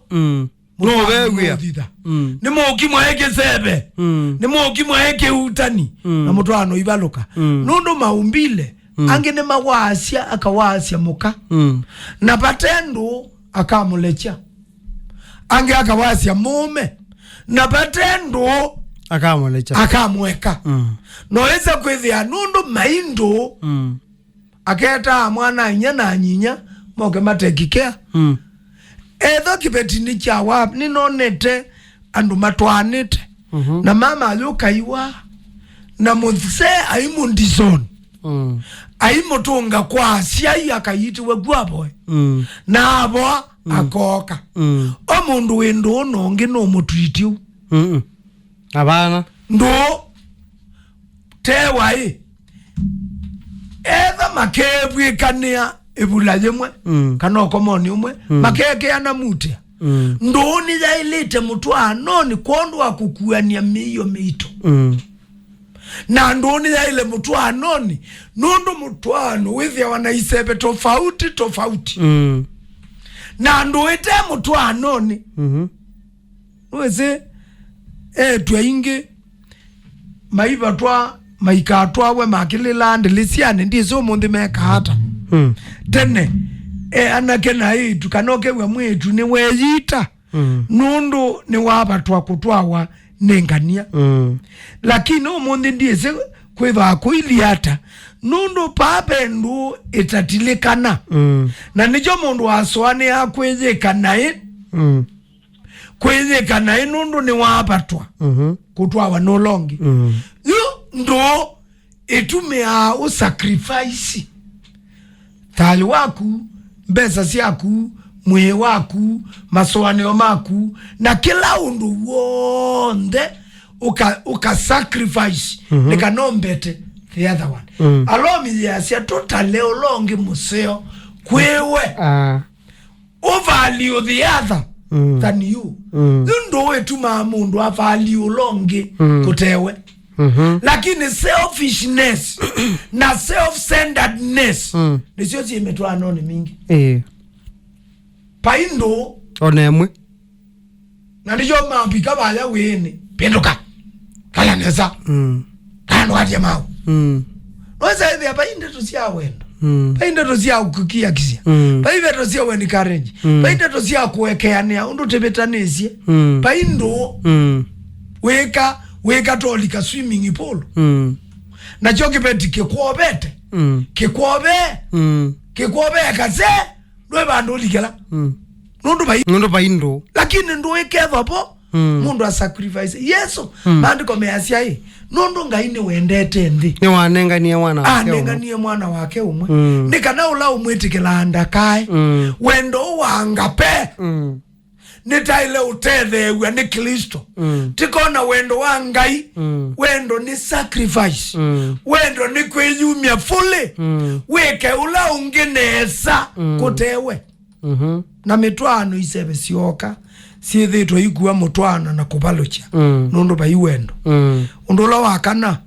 no wewia
ni moki mwaeke sebe ni moki mwaeke utani na mutwano ibaluka nundo maumbile ange ne mawasia akawasia muka na patendo akamulecha ange akawasia mume na patendo
akamulecha
akamweka noeza kwithia nundu maindo aketa mwana nyana nyinya moke matekikea etho kibetini cha wap ninonete andu matwanite na mama alukaiwa na mutse aimundison aimotunga kwa siai akayitiwe gwaboy na abo akoka omundu wendo nonge no mutwitiu
abana
ndo tewai etha makebwe kania ebulaye mwe kana komoni umwe makeke ana mutia ndoni yailete mutwano ni kondo akukuania miyo mito na ndoni yaile mutwano ni nondo mutwano withia wana isebe tofauti na ndoite mutwano ni weze twainge maiva twa maikatwa we makililande lisiane ndizo mundi mekata tene anake na hii tukanoke we mwetu ni weyita nundu ni wabatwa kutwawa nengania lakini umundi ndize kweva kuiliata nundu papendu itatilikana na nijo mundu aswani akwezekana kwezekana nundu ni wabatwa kutwawa no longi ndo itumia usacrifice thali waku mbesa siaku mwe waku masoaneo maku na kila undu wonde uka sacrifice nikanombete the other one alomi yasia totally olongi museo kwewe value the other than you ndo wetu mamundu avalue olongi kutewe lakini selfishness na self-centeredness nisio zimetwa noni mingi paindo
onemwe
na ndijo mapika baya wene penduka kala neza kano aje mau weza hivi painde tusia wendo painde tusia kukia kisia painde tusia weni courage painde tusia kuwekeania undu tebetanesie paindo weka tolika swimming pool na choki beti kikwobete kikwobe kaze ndo bandu likela
nundu baindo
lakini ndo iketho po mundu a sacrifice yesu maandiko measia hii nundu ngaine wendete ndi
ni wanenganie mwana wake
anenganie mwana wake umwe nikana ula umwitikila andakae wendo wangape nitaile utethewa ni Kristo tikona wendo wa Ngai wendo ni sacrifice wendo ni kweyumia fully weke ula ungenesa kutewe na mitwano isebe sioka siethitwe igua mutwana na kubalucha nundu bai wendo undula wakana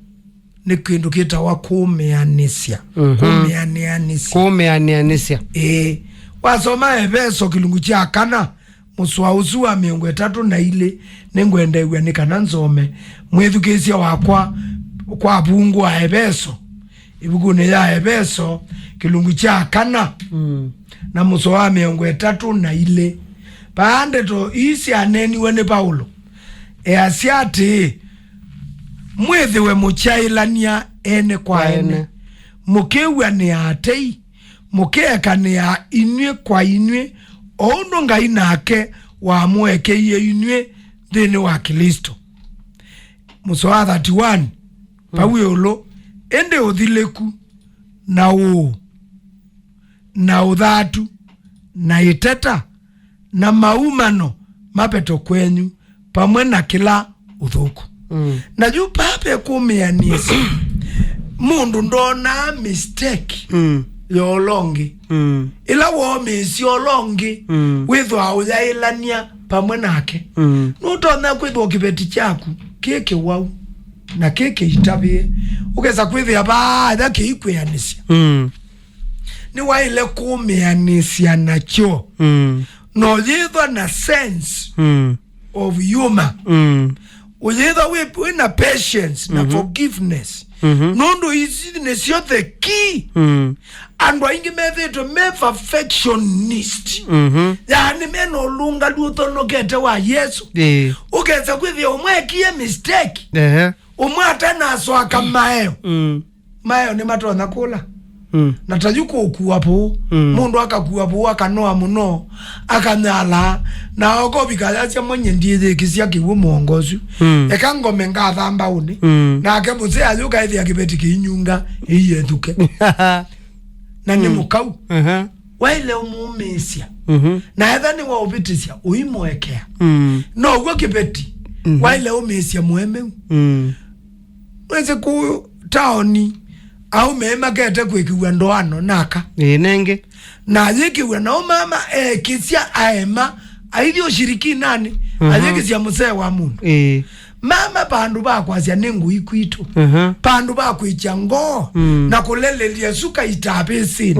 ni kindu kitawa kumeanisia
kumeanisia
wasoma Efeso kilungu cha kana muswausu wa 32 nengwenda iwe ni kana nsome mwithukisia wakwa kwa bungu wa Efeso ibugune ya Efeso kilungu cha kana na muswa 32 paande to isi aneni wene Paulo asiati mwithiwe muchailania ene kwa ene mukewa ni atei mukeka ni inwe kwa inwe ono ngai nake wa mweke ye inwe thini wa Kristo musoa 31 Paulo ende uthileku na uthatu na iteta na maumano mapeto kwenyu pamwe na kila uthuku na juu pape kumeanisi mundu ndona mistake yolongi ila wo misi yolongi withwa uyailania pamwe nake nutona kwithwa kibeti chaku keke wau na keke itabie ukeza kwithia baada kiikweanisia ni waile kumeanisia nacho no yithwa na sense of humor uyitha wina patience na forgiveness nondo easiness you're the key and waingi methito me perfectionist yani meno lunga luto no kete wa Yesu ukeza kwithia umwekie mistake umwata na swaka mayo mayo ni matona kula natajuko ukuwapo mundu akakuwapo akanoa muno akanyala na okobika yacha mwenye ndiye kisia kiwo muongozu ekangome ngathamba uni na akemuze ayuka ithi akibeti kinyunga iyetuke na ni mukau waile umumesia na ethani wa ubitisia uimwekea no ugo kibeti waile umesia mueme weze ku taoni au mema kete kwekiwa ndoano naka
nenge
na yekiwa na mama kisia aema aidi ushiriki nani ayekisia musee wa mundu mama pandu ba kwasya nengu ikwitu pandu ba kwichango na kulelelia suka itapesi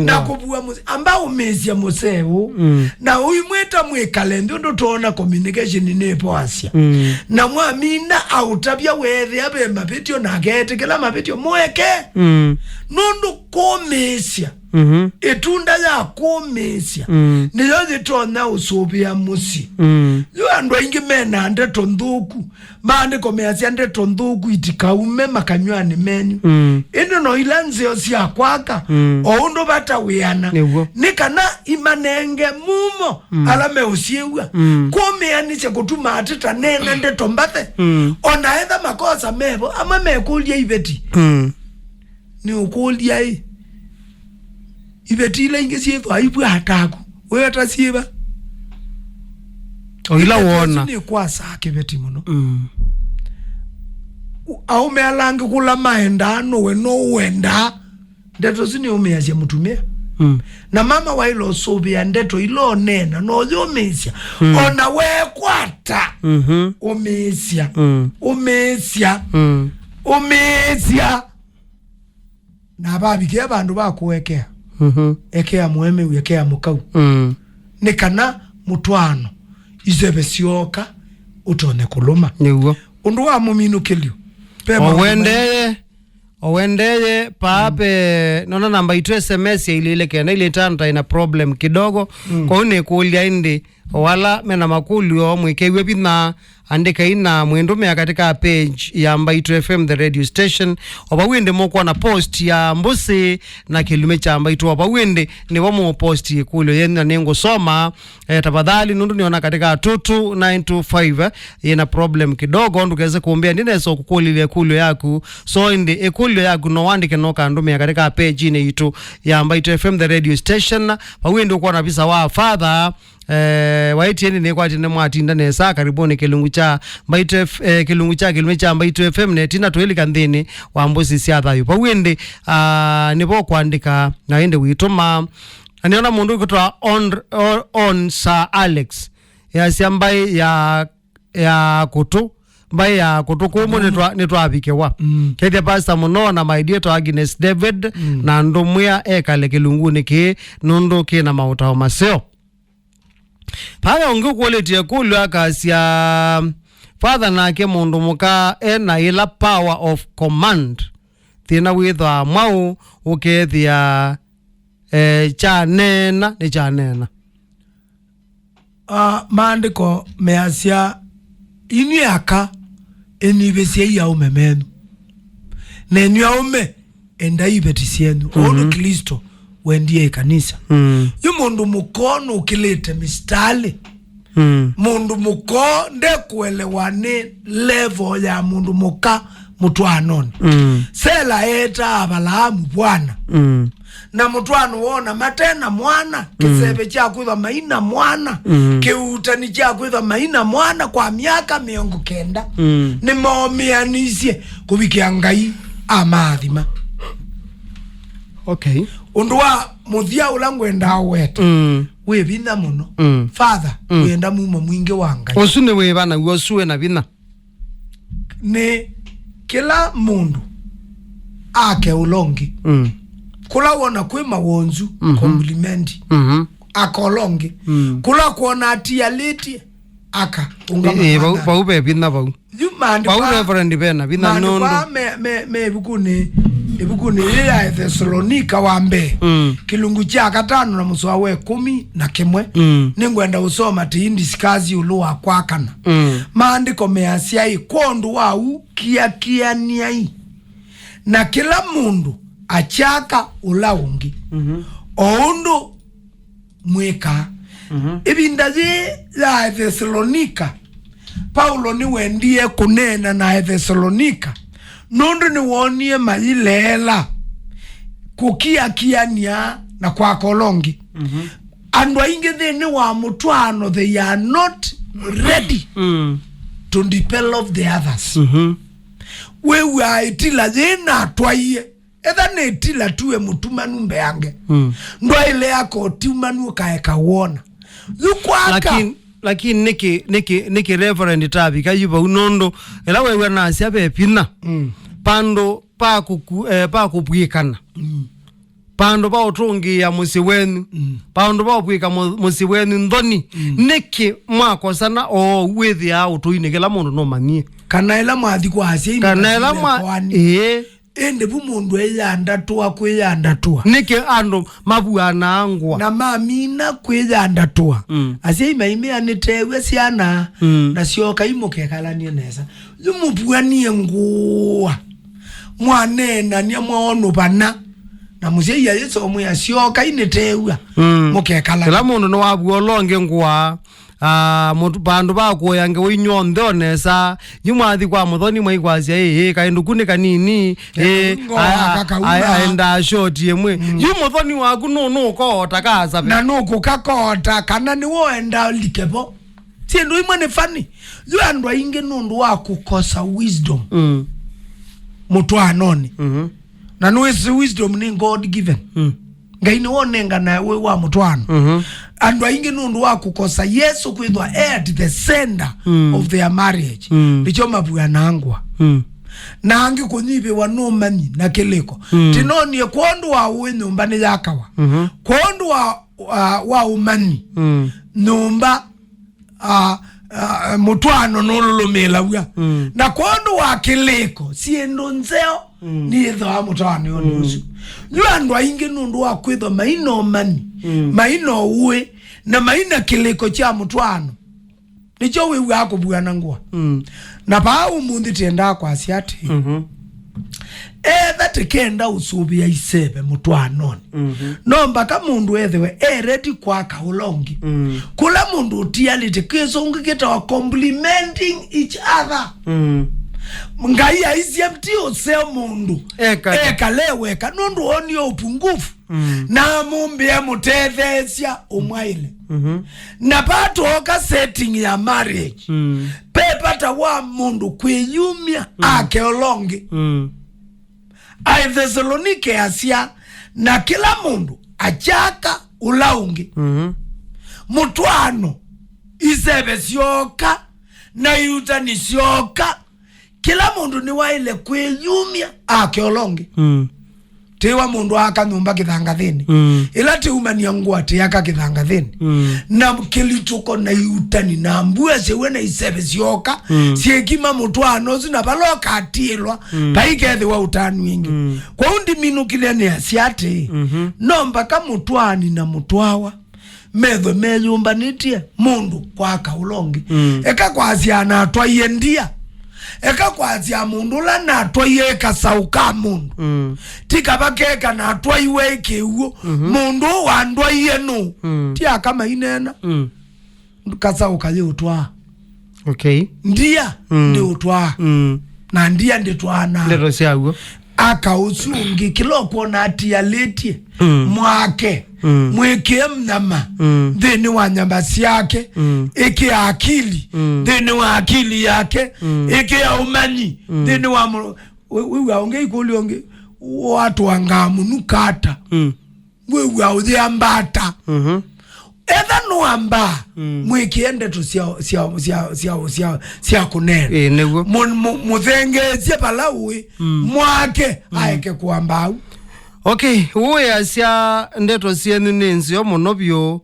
na kubua muzi
ambao mesia museo na uimweta mwekalendo ndo tuona communication nepo asya na mwamina autabia wethe abe mapetio na gete kila mapetio mweke nundu komesia etunda ya komesia niyo zitona usubia musi yo andwa ingi mena ande tondhuku maande komeasia ande tondhuku itikaume makanywani menyu ino no ilanze osia kwaka oundo bata wiana nikana imanenge mumo alame usiewa komeanisha kutuma atita nene ande tombate onaedha makosa mebo ama mekulia ibeti ni ukulia ibetile ingesietho aibu ataku wewe atasiba
oila wona
ni kwa sake beti muno au mealangi kula maendano we no wenda ndeto sini umeaje mutumia na mama wa ilo sobia ndeto ilo nena no yomesia ona we kwata umesia na babi ke bandu bakuwekea ekea mueme uyekea mukau nikana mutwano izebe sioka utone kuluma
niwo
undu wa muminu kelio
owendeye pape nona namba itu SMS ya ile kena ile tanta ina problem kidogo kwa une kulia indi wala mena makuli o mwikewe bina andika ina mwendume katika page ya Mbaitu FM the radio station oba wende moko na post ya mbusi na kilume cha Mbaitu oba wende ni wamo post kulo yenda nengo soma tafadhali nundu niona katika 22925 ina problem kidogo ndukeze kuombea ndine so kukulile kulo yaku so indi ekulo yaku no wandike no kandume katika page ine itu ya Mbaitu FM the radio station pa wende kwa na visa wa father waiti ni kwa tine mwati ndane saa karibuni kilungu cha Mbaitu kilungu cha kilume cha Mbaitu FM netina tueli kandhini wa mbusi siatha yu pa wende nipo kuandika na ende uituma aniona mundu kutoa on Sir Alex ya siambai ya kutu mbaya kutukumu nitwabikewa kethia pastor muno na maidietwa Agnes David na ndumwia ekale kilunguni ki nundu kina mautao maseo pale ungu quality kulu akasia father nake mundu muka ena ila power of command tina withwa mau ukethia chanena ni chanena
maandiko measia ini aka enibesia ya umemenu nenu ya ume enda ibetisienu onu Kristo wendie kanisa yu mundu mukono ukilete mistale mundu muko nde kuelewane level ya mundu muka mutwanoni sela eta abalamu bwana na mutwano wona matena mwana kisebe cha kuitha maina mwana kiutani cha kuitha maina mwana kwa miaka 90 ni momianisie kubikia ngai amathima
okay
undwa muthia ulangwenda weta we bina muno father wenda mumo mwingi wanga
osune we bana wosuwe na bina
ne kila mundu ake ulongi kula wona kwe mawonzu compliment akolongi kula kuona atia leti aka
ungama ba ube bina ba
yumandi
ba reverend bena bina nondo
me bukuni ya Thessalonika wambe kilungu cha 5 na muswa we 11 ningwenda usoma tiindi sikazi uluwa kwakana maandiko measia ikondu wau kia niai na kila mundu achaka ulaungi oundu mweka ibindazi ya Thessalonika Paulo ni wendie kunena na Thessalonika nundu ni wonie mailela kukia na kwa kolongi andu aingi thini wa mutwano they are not ready to develop the others we are itila zina twaiye etha ne itila tuwe mutumanu mbeange ndo ile yako tumanu kaeka wona yukwaka
lakini niki reverend tabi kayuba unondo ela wewe na asiabe pina pando pa kupwikana pando pa utungi ya musi wenu pando pa upwika musi wenu ndoni niki mwako sana o wethi ya utuine kila mundu no manie
kana ela mwathi kwa asia
kana ela mwa
ende bumundu eyanda tuwa kweyanda tuwa
nike ando mabuana angwa
na mamina kweyanda tuwa asia imaimea nitewe siana na sioka imoke kalanie nesa yumubuanie nguwa mwanena ni mwaonu bana na musie ya yeso mu ya sioka initewa mukekala
kila mundu no wabuolonge nguwa mutu bandu bako yange winyonde onesa nyumwathi kwa muthoni mwaigwasia kaindu kune kanini aenda short yemwe yumuthoni waku no kota kaza
na nuko kakota kana ni woenda likebo sindu imwe ni fani yu andu ainge nundu wa kukosa wisdom mutwanoni na nuwezi wisdom ni God given ngai ni wonenga na we wa mutwano andu aingi nundu wa kukosa Yesu kwithwa at the center of their marriage ndicho mabuya nangwa na angi kunyibe wa nomani na keleko tinoni kondu wa we nyumba ni yakawa kondu wa umani nyumba mutwano nululumela wya na kondu wa keleko siendo nzeo ni etho mutwano yonusu yu andu aingi nundu wa kwithwa maino mani maino uwe na maina keleko cha mutwano nicho we wako bwana ngwa na pa umundi tenda kwa asiati that kenda usubi ya isebe mutwanoni no mpaka mundu ethewe ready kwa kaulongi kula mundu utiality keso ungiketa wa complimenting each other ngai ya SEPT oseo mundu eka leweka nundu oni upungufu na mumbi ya mutethesia umwaile na pato oka setting ya marriage pepata wa mundu kweyumia ake olongi ai Thessalonike asia na kila mundu achaka ulaungi mutwano isebe sioka na IUUTANI sioka kila mundu ni waile kwiyumia akeolongi tiwa mundu aka nyumba kithangathini ila tiumania ngua tiaka kithangathini na kilituko na iutani na mbua sewe na isebe sioka siekima mutwano zina baloka atilwa paikethi wa utani wingi kwa undi minu kile ni asiate nomba ka mutwani na mutwawa medho meyumba nitie mundu kwa kaulongi eka kwa asiana atwa yendia eka kwazia mundu la na atwaye kasauka mundu tika bakeka na atwaye keuo mundu wandwaye no tia kama inena kasauka ye utwa ndia ndi utwa na ndia ndi twana
ndero siago
aka usungi kilo kuona atia letie mwake mweke mnama dheni wa nyambasi yake eke akili dheni wa akili yake eke ya umanyi dheni wa wewe aongei kulionge watu wangamu nukata wewe audhi ambata edha nuamba mwekiende tu siya kunene muthenge siya palawe mwake aeke kuambau
uwe asya ndeto sienu ninzi omonobyo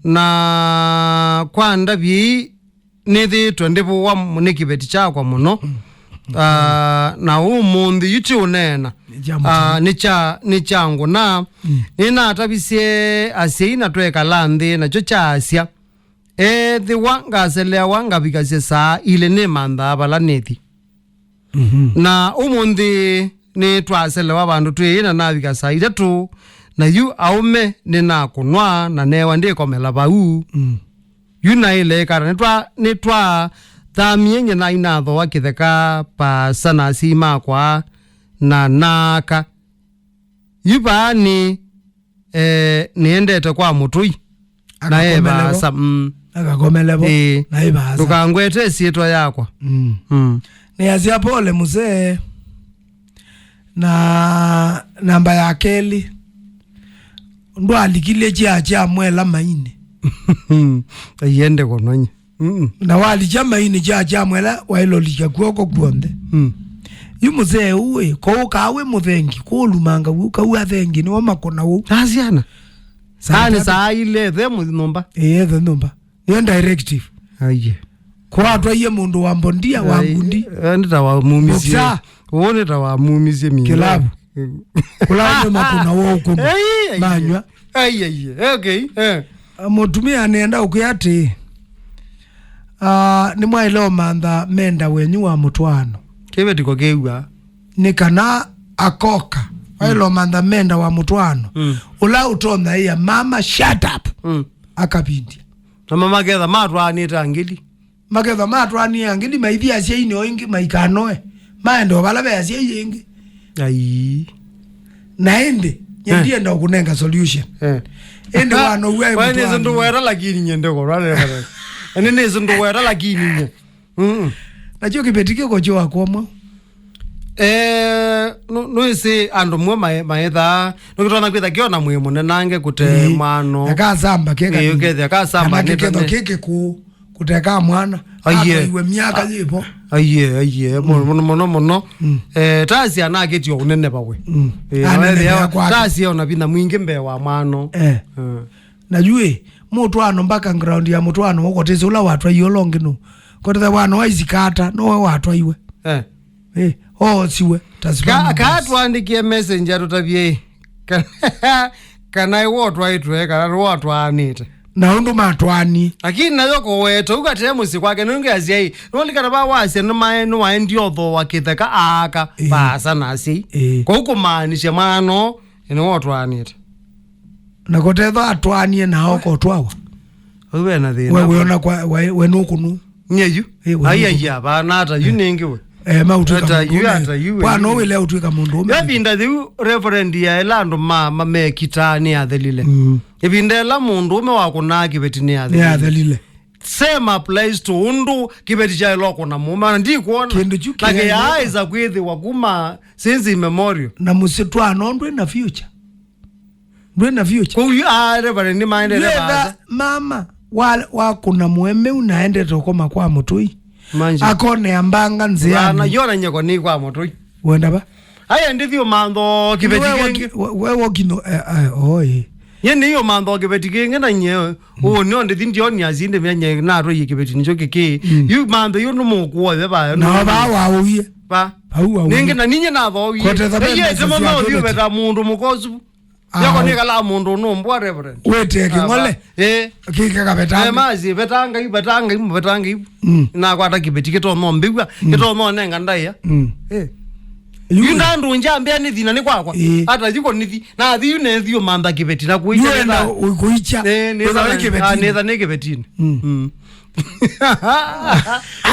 na kwa ndabi nithitwe ndibuwa munikibeti chakwa muno na umundi yuti unena ni changu na nina atabisie asya inatweka landi na chocha asya ethi wanga selea wanga bikasie saa ile ni manda abala nethi na umundi ni twaselewa bandu twina nabika saa itatu na yu aume nina kunwa na newa ndikomela bau yuna ile kara nitwa thamyenye na inatho wakitheka pa sana sima kwa na naka yuba ni niendete kwa mutui na eba sam
akakomelebo na eba
tukangwete sietwa yakwa
ni azia pole mzee na namba ya keli ndo alikile cha mwela maine
yende kononye
na wali chama ini cha mwela wailo lija kuoko kuonde yumuzee uwe ko kawe muthengi ko lumanga uka uwa thengi ni wama kona u
asiana sani saa ile themu nomba
the nomba ni directive
aye
kwa atwaye mundu wa mbondia wa ngundi
ndita wa mumisi uone ta wa mumisi mingi
kilabu kula makuna wo uko manywa
okay
mutumia anaenda ukuyati ni mwailo manda menda wenyu wa mutwano
kebe tiko kewa
ni kana akoka wailo manda menda wa mutwano ula utona ya mama shut up akabindi
na mama getha matwani tangili
magetha matwani angili maithi asia ino ingi maikanoe maendo balabe asia ingi
ai
naende ndiye ndo kunenga solution ende wano wewe
wani zindu wera lakini nyende ko rale ene zindu wera lakini
najua kibetike ko joa kwamo
no isi ando mwe maetha nokutona kwitha kiona mwe munenange kute mwano
akazamba keka
yokethe akasamba
nikedo keke kuteka mwana iwe miaka yipo
aye mono tasi anaketio unene bawe tasi ona bina mwingi mbe wa mwano
najue mutwano mpaka ground ya mutwano wokoteze ula watu ayolongi no koteza wana waizikata no watu aiwe siwe
tasima katwandikie messenger tutabie kana iwotwa waitwe kana wotwa anite
na undu matwani
lakini nayo ko weto ukathe musi kwake nunge aziyai nolikana ba wase no waendi otho wakitheka aka basa nasi ko ukumaanisha mano ene wotwa anite
na kotetha atwanie na oko twawa
wewe na thina
wewe ona kwa we nukunu
nyeju ayaya bana ata yuningi we
mautuka bwana wile utwika mundu
yabinda thiu reverend ya elando me kitani athelile ibinda la mundu me wakuna kibetini
athelile
same applies to undu kibeti cha loko na muma ndi kuona like ya iza kwithi wakuma since memorial
na musitwa nondwe na future
kwa hiyo reverend ni maendelea
mama wa kuna mueme unaende tokoma kwa mutui akone ambanga nziani
na yona nyeko ni kwa moto
wenda ba
aya ndivyo mando kibeti
wewe kino oi
yene yo mando kibeti kinge na nye o no ndi ndio nya zinde menye na ro yikibeti njo keke yu mando yo no mo kwa ba
no ba wa uye
ba ninge na ninye na bo ye zemo no yu beta mundu mukozu yako ni kala mundu no mbwa reverend
wete ngole kike ka betanga
mazi betanga na kwata kibeti kito no mbigwa kito no nenga ndaya yunda ndo njambia ni thina ni kwakwa hata jiko nithi na thi ne thio mamba kibeti na kuicha
na kuicha
neza ne kibetini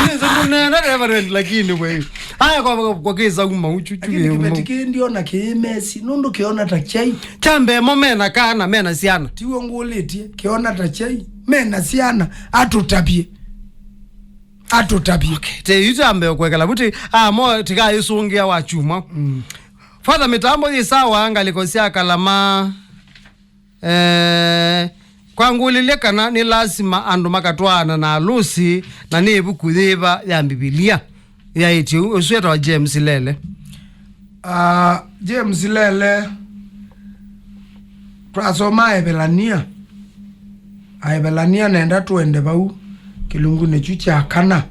Neza kunena reverend lakini wewe haya kwa kisa umauchu
kibeti ndio na kimesi nundo kiona tachai
chambe momena kana mena siana
tiwo nguletie kiona tachai mena siana atutapie okay
te yutambe kwekala buti mo tika yisungia wa chuma father mitambo yisawa angalikosia kalama kwangulile kana ni lazima andu makatwana na alusi na nebu kudhiba ya Biblia ya iti usweta wa James Lele
James Lele twasoma Ebelania nenda tuende bau kilungu ne chucha kana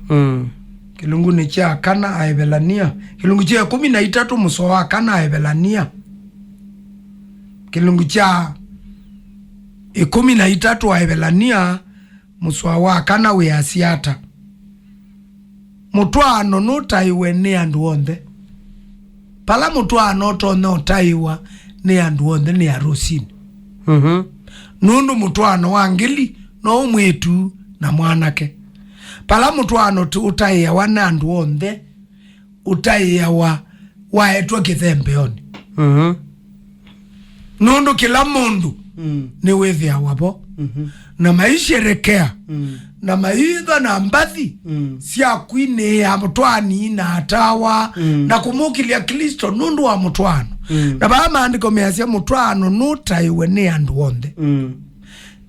kilungu ne cha kana Ebelania kilungu cha 13 muso wa kana Ebelania kilungu cha 13 wa Ebelania muso wa kana we asiata mutwano no taiwe ne andu onde pala mutwano to no taiwa ne andu onde ne arusini nundu mutwano wangili no mwetu na mwanake pala mutwano utaiya wa nandu onde utaiya wa etwa kithembeoni nundu kila mundu ni wethia wapo na maisherekea na maitha na mbathi sia kwine ya mutwani na atawa na kumukilia Kristo nundu wa mutwano na ba maandiko measia mutwano nutaiwe ni andu onde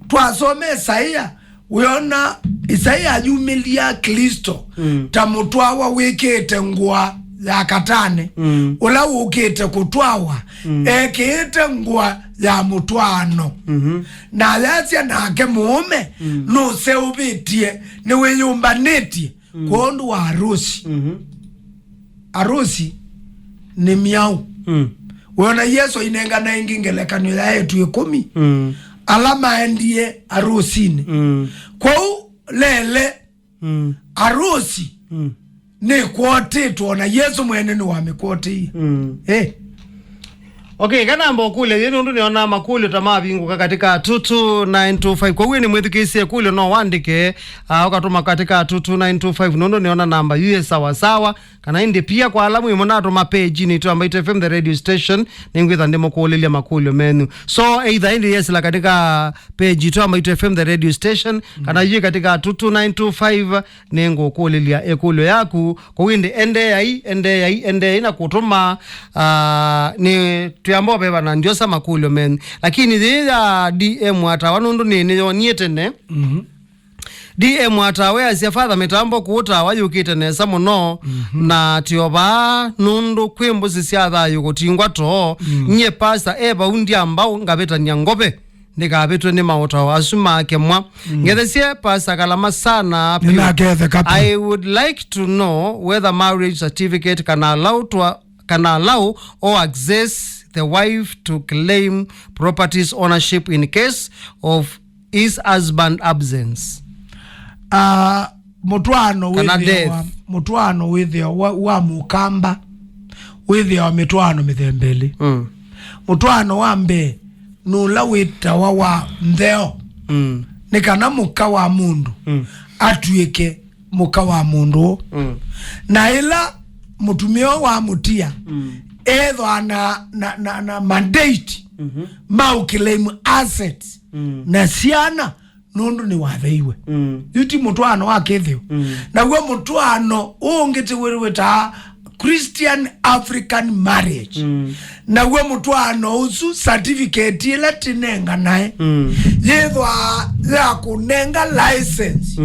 twasome Isaia uona Isaia ajumilia Kristo ta mutwawa wikete ngwa ya katane ula ukete kutwawa ekete ngwa ya mutwano na lazia na ake muume no seubitie ni wenyumbanetie kuondu wa harusi harusi ni miau uona Yesu inenga na ingingelekanyo ya yetu 10 alama endie harusini kwa lele harusi ni kwote tuona Yesu mwene ni wamekwote
okay kana mbo kule yenu ndo niona makule tamaa bingu katika 22925 kwa wewe mwezi kisi kule no wandike ukatuma katika 22925 ndo niona namba yeye sawa sawa kana indi pia kwa alamu imonato mapage ni tu ambayo FM the radio station ningwitha ndemo kuolelia makule menu so either indi yes la katika page tu ambayo FM the radio station kana yeye katika 22925 nengo kuolelia ekulo yaku kwa windi ende ina kutuma ni tuyambo beba na ndio sama kulo men lakini dhia DM hata wanundu ni yonietene DM hata we asia father mitambo kuuta wayukite nesa muno na tioba nundu kwimbo sisiatha yukutingwa to nye pastor eba undi ambao ngabeta nyangobe nikabetwe ni mauta asuma akemwa ngethesie pastor kalama sana I would like to know whether marriage certificate can allow or access the wife to claim properties ownership in case of his husband absence.
Mutwano withia wa mukamba withia wa mitwano mithembeli mutwano wambe nula wita wa mtheo nikana muka wa mundu atuike muka wa mundu na ila mutumio wa mutia edho na mandate claim assets na siana nundu ni watheiwe yuti mutwano wa kithio na gwe mutwano ungiti wirwe ta Christian African marriage na we mutwano usu certificate ile tinenga nae yethwa ya kunenga license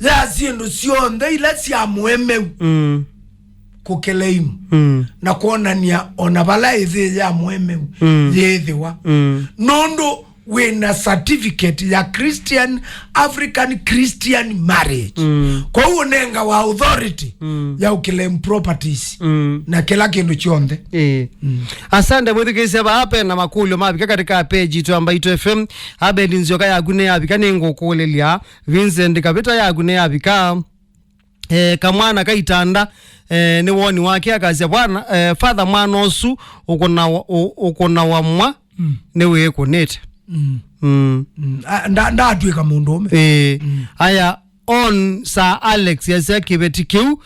ya sindu sionde ile cia mweme kukelaimu na kuonania ona bala ithi ya mweme yethwa nondo wina certificate ya Christian African Christian marriage kwa huo nenga wa authority ya ukilem properties na kila kindu chonde
asante mwithikisia bape na makulio mabika katika page tu mbaitu FM abe ndinzioka ya gune yabika ningo kulelia Vincent kabita ya gune yabika kamwana kaitanda ni woni wake akazia bwana father manosu ukona wamwa niwe kunete
ndatwika mundu ume
aya on sa Alex yase kibeti kiu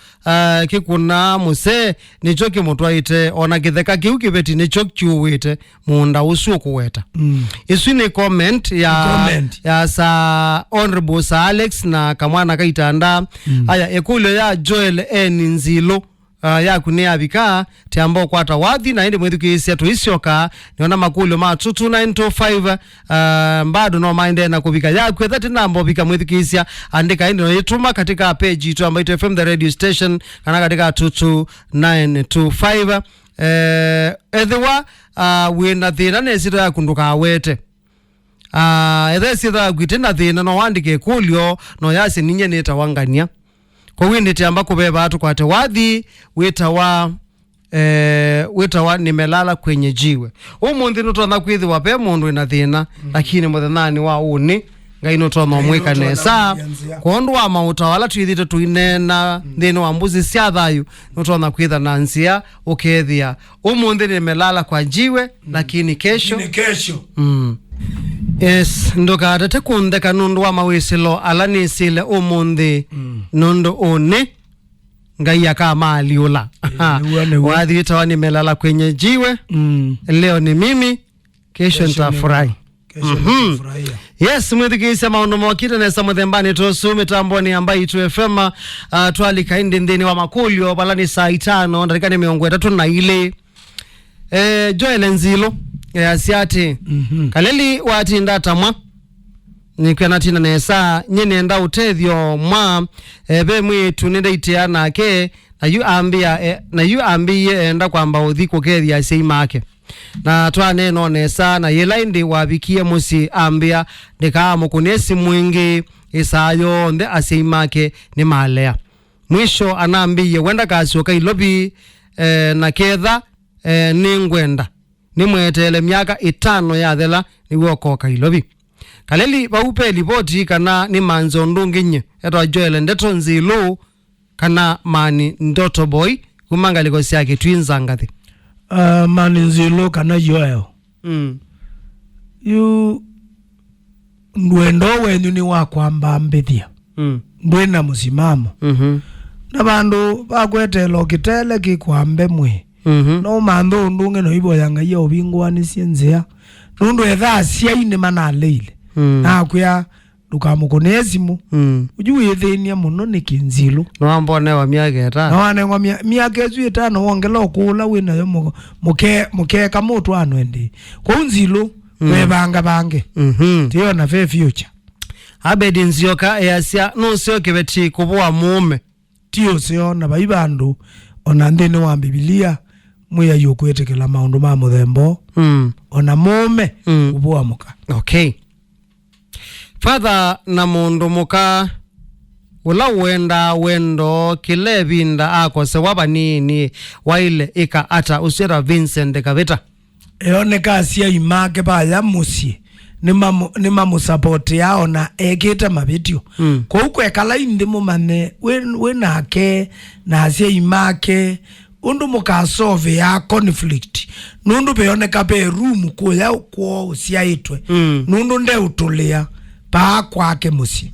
kikuna muse nicho kimutwaite ona githeka kiu kibeti nicho kiuwite munda usu kuweta isu ni comment ya sa honorable sa Alex na kamwana kaitanda aya ekulo ya Joel Nzilo ya kunia bika tiambo kwata wadhi na ende mwithikisia tuisioka niona makulo ma 22925 mbado no maende na kubika ya kwetha tinambo bika mwithikisia andika ende no yetuma katika page tu ambayo FM the radio station kana katika 22925 edwa wina thina nesito ya kunduka wete ethe sitha gwitina thina no wandike kulio no yase ninye neta wangania kwa windi tiamba kubeba atu kwa te wadhi witawa nimelala kwenye jiwe umundi nutona kwithi wape mundu ina thina lakini muthenani wa uni ngai nutona mwika nesa kondu wa mautawala tuithite tuinena thina wa mbuzi cia thayu nutona kwitha na nsia ukethia umundi nimelala kwa jiwe lakini kesho yes ndoka tate kunde kanundu wa mawisilo alani sile umundi nundu one ngai kama aliula wadhi witawa nimelala kwenye jiwe leo ni mimi kesho nitafurahi yes mwithikisia maundu mokite nesa muthembani tosu mitamboni mbaitu FM twalika indi ndini wa makulio balani saa 5 ndarikani miongo 3 na ile Joel Nzilo asiati kaleli wati ndatamwa nikwena tina nesa nyene enda utethio mwa be mwitu nindaitia nake na yu ambia enda kwamba uthi kukethia seimake na twane no nesa na yelaindi wabikie musi ambia ndika mukunesi mwingi isayo nde aseimake ni malea mwisho anaambie wenda kasioka ilobi na ketha ningwenda ni mwetele miaka 5 ya thela niwe okoka ilobi kaleli baupe liboti kana ni manzo ndunginye etwa Joel Ndeto Nzilo kana mani ndoto boy kumangaliko siake twinzangathi
mani Nzilo kana Joel yu ndwendo wenyu ni wakwamba mbithia ndwena musimamo na bandu bakwetela okitele kikwambe mwe no mando ndunge no ibo yanga ya obingwani sienzea nundu etha siaine manaleile na kuya dukamukonesimu ujui ethenia muno ni Kinzilo
no ambone wa miaka 5
no ane wa miaka 5 wongela okula wina yo muke kamoto anwende kwa Nzilo webanga bange tiyo na fe future abedi nzioka easia no sio kibeti kubwa mume tiyo sio na baibandu ona ndene wa Biblia muya yokwetekela maundu ma muthembo ona mume ubwa muka
okay father na mundu muka ula wendo kilebinda akose wabanini waile ika ata usira Vincent Kavita
eone kasia imake baya musie ni mamu support yao na ekete mabitio kwa huko ekala indi mumane we nake na asia imake undu mukasolve ya conflict nundu beoneka be room kuya kwa usiaitwe nundu nde utulia pa kwake musi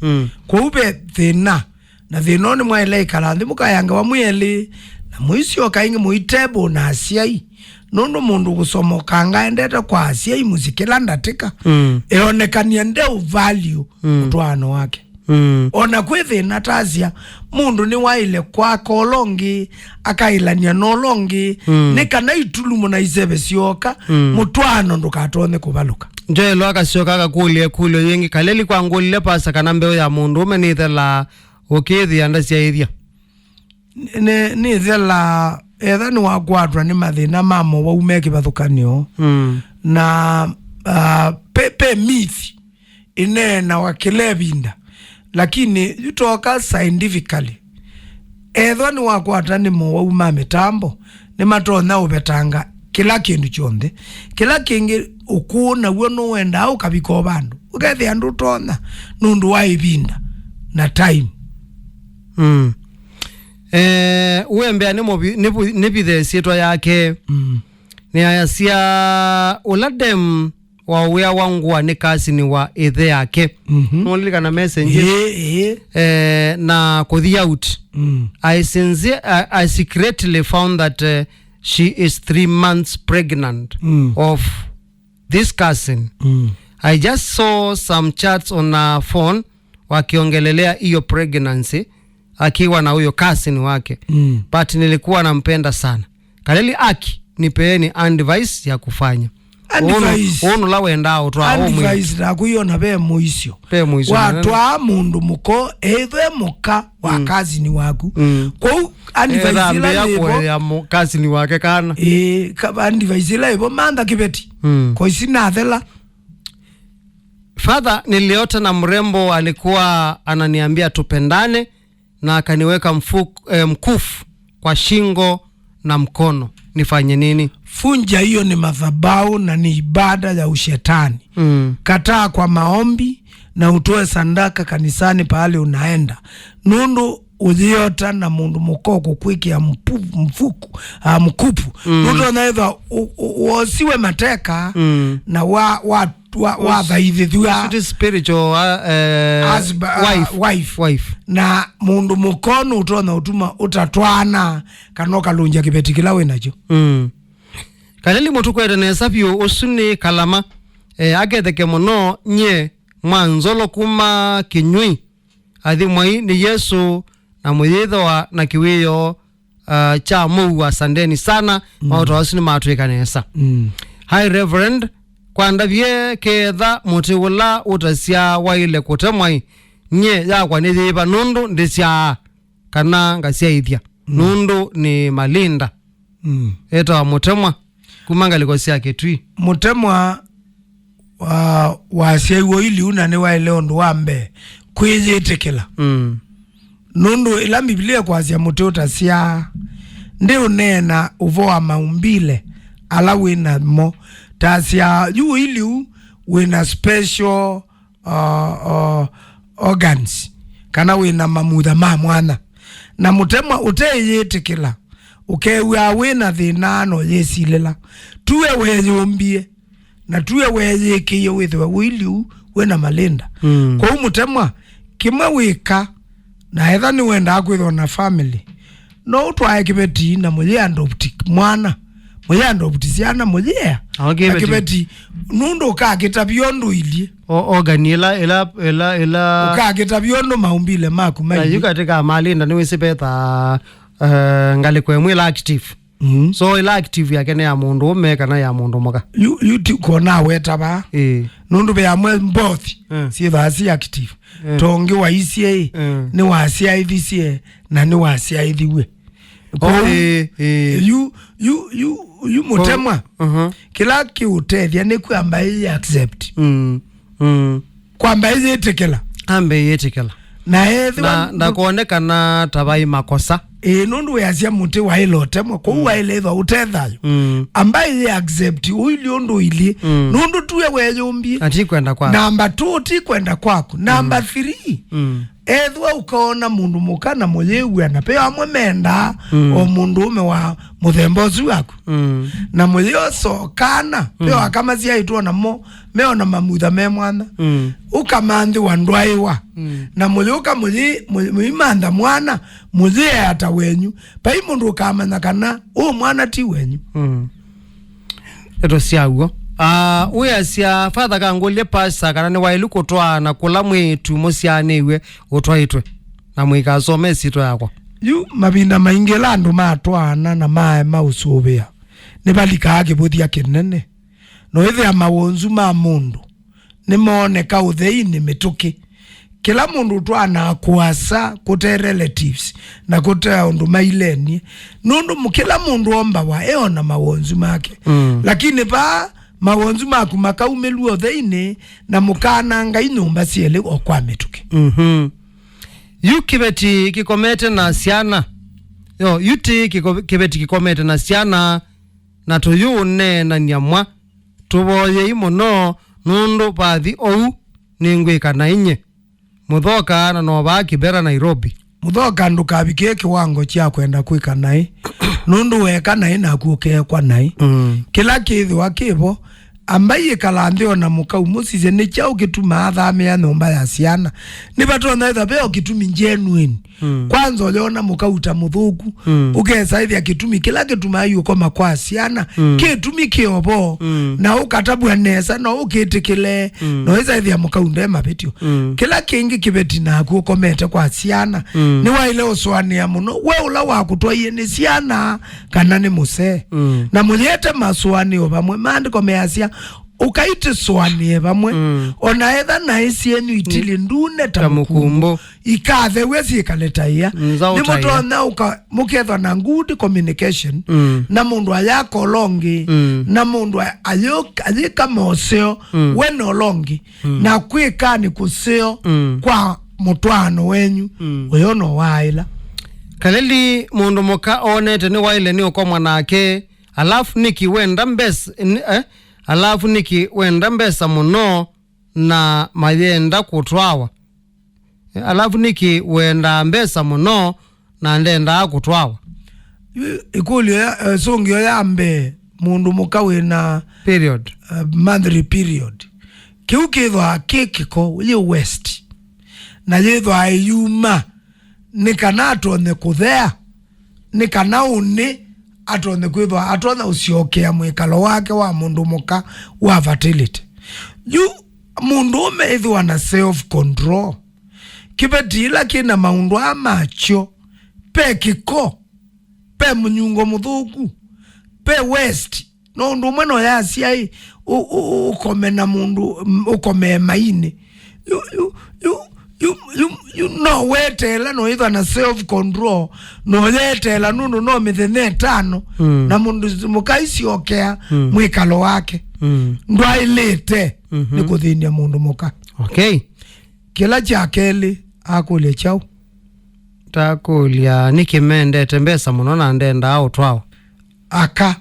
kwa ube thina na thinoni mwaile ikala ndi mukayanga wa mweli na muisi okaingi muitebo na asiai nundu mundu gusomokanga endete kwa asiai musikila ndatika eonekania nde value mutwano wake ona kwethi natazia mundu ni waile kwa kolongi akailania no longi ni kana itulumo na iseve sioka mutwano ndukatone kubaluka
nje lo akasioka akakulie kulio yengi kaleli kwa ngulile pasa kana mbeo ya mundu umenithela ukithi anda cia iria
ni thela etha ni wakwatwa ni mathina mamo waumeki bathukanio na pepe mithi inena wakilevinda lakini yutoka scientifically etha ni wakwata ni mo wauma mitambo ni matona ubetanga kila kindu chonde kila kingi ukuna wono wenda au kabiko bandu ukethi andu tona nundu waivinda na time
uembea nipithe sietwa yake ni ayasia uladem wa wea wangua ni kasi ni wa ithe yake nolika na message na kuthi out I secretly found that she is 3 months pregnant of this cousin. I just saw some chats on her phone wakiongelelea hiyo pregnancy akiwa na huyo cousin wake but nilikuwa nampenda sana kaleli aki nipeeni advice ya kufanya ono la wenda utwa
advice na kuiona be muisio watwa mundu muko ethe muka wa cousin waku kwa advice ila
ya cousin wake kana
advice ila ibo manda kibeti kwa isina thela
father niliota na mrembo alikuwa ananiambia tupendane na akaniweka mkufu kwa shingo na mkono nifanye nini
funja hiyo ni madhabahu na ni ibada ya ushetani kataa kwa maombi na utoe sandaka kanisani pahali unaenda nundu uziota na mundu mukoko kwiki ya mkupu nundu anaitha uosiwe mateka na wa dhaidhithua
spiritual wife
na mundu mukono utona utuma utatwana kanoka lunja kibeti kila wenacho
kaleli mutu kwete nesapio usuni kalama agetheke muno nye mwanzolo kuma kinywi athi mwai ni Yesu na mwithwa na kiwiyo cha Mungu asanteni sana mauto wasini matwika nesa High Reverend kwanda bie ketha mutiwula utasia waile kutemwai nye yakwa nithiba nundu ndisia kana ngasia ithia nundu ni malinda eta mutemwa kumangaliko sia ketui
mutemwa wa siewo ili una ni waile ondu wambe kwiyitikila nundu ila Biblia kwazia mutota sia ndi unena uvo wa maumbile ala wina mo tasia yu ili wina special organs kana wina mamutha ma mwana na mutemwa uteyitikila ukewa wina thinano yesilela tuwe weyombie na tuwe weyikiye withwe wili wina malinda kwa mutemwa kimwe wika na etha ni wenda akwithwa na family no utwae kibeti na muye adopti mwana muye adopti siana muye kibeti nundu ukagita biondo ilie
organila
ukagita biondo maumbile maku
mai yukatika malinda ni wisipeta ngali kwemwe active so ila active yake ne ya mundu umeka na ya mundu moka
you kona weta ba nundu be amwe both si vasi active tongi wa ICA ni wa CIDCA na ni wa CIDwe you mutemwa kila kiutethia ni kwamba i accept kwamba iyetekela
ambe yetekela
na etha
na kuonekana tabai makosa
nundu yasia muti wa ilotemwa kwa wailethwa utethayo ambaye ye accept uili undu ili nundu tuwe weyombie
ati kwenda kwako
number 2 ti kwenda kwako number 3 ethwa ukaona mundu mukana muyewe anapewa amwe menda o mundu ume wa muthembozi wako na muyo so kana pewa kama sia itwa na mo meona mamutha me mwana ukamandi wandwaiwa na muyo muimanda mwana muye ata wenyu pai mundu ukamanya kana mwana ti wenyu
eto siago Uyasia father kangulie pasta kana ni wailu kutwana kula mwitu musianiwe utwaitwe na mwikasome sito yako
yu mabinda maingi andu matwana na mae mausubia nibalikage buthia kinene no ithe amawonzu ma mundu nimoneka utheini mituki kila mundu twana kuasa kute relatives na kute undu maileni nundu mukila mundu omba wa eona mawonzu make lakini ba mawonzu maku makaumeluo theini na mukana nga inyumba siele okwa mituki
yu kibeti kikomete na siana yuti kibeti kikomete na siana na tuyune na nyamwa tuboye imono nundu bathi ou ningwika na inye muthoka na noba kibera Nairobi
muthoka ndukabike kiwango chia kwenda kwika nai nundu weka nai na kuke kwa nai kila kithwa kibo ambaye kalanthio na mukau musize ni chao kituma athame ya nyumba ya siana ni batona itha beo kitumi genuine kwanza uliona mukau ta muthuku ukesa ithia kitumi kila kituma yuko makwa siana kitumi kiobo na ukatabu nesa na ukitikile no iza ithia mukau ndema betio kila kingi kibeti na kukomete kwa siana ni waile uswani ya muno we ula wakutwaye ni siana kana ni muse na munyete maswani obamwe mandiko measia ukaite swani bamwe ona etha na isienu itili ndune tamukumbo ikathe wesi ikaleta ya ni mutona muketha na good communication na mundu ayako longi na mundu ayika moseo weno longi na kwikani kuseo kwa mutwano wenyu uyono waila
kaleli mundu muka onete ni waile ni ukomwa nake alafu niki wenda mbesa alafu niki wenda mbesa muno na mayenda kutwawa alafu niki wenda mbesa muno na ndenda kutwawa
ikuli songyo yambe mundu mukawe na
period
monthly period kiukithwa kikiko uli west na yithwa ayuma nikanato ne kuthea nikanauni atone kwithwa atona usiokea mwikalo wake wa mundu muka wa fertility yu mundu umethwa na self control kibetila kina maundu amacho pe kiko pe munyungo muthuku pe west no ndu mweno ya siai ukome na mundu ukome maini you know wetela no ithwa na self control no yetela nundu no mithene tano na mundu mukaisi okea mwikalo wake ndwailete ni kuthinia mundu muka
okay
kila chakeli akule chao
takulia nikimendete mbesa muno na ndenda au twao
aka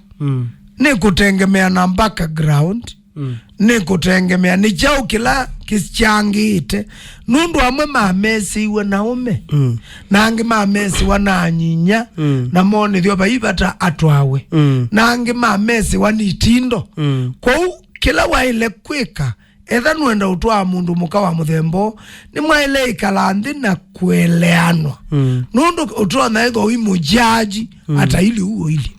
ni kutengemea na background ni kutengemea ni chao kila kischangite nundu amwe mamesi iwe naume nangi mamesi wananyinya na moni thio baibata atwawe nangi mamesi wanitindo kwa kila waile kwika etha nwenda utwa mundu muka wa muthembo ni mwaile ikalanthi na kueleanwa nundu utwa na ego imujaji hata ili uo ili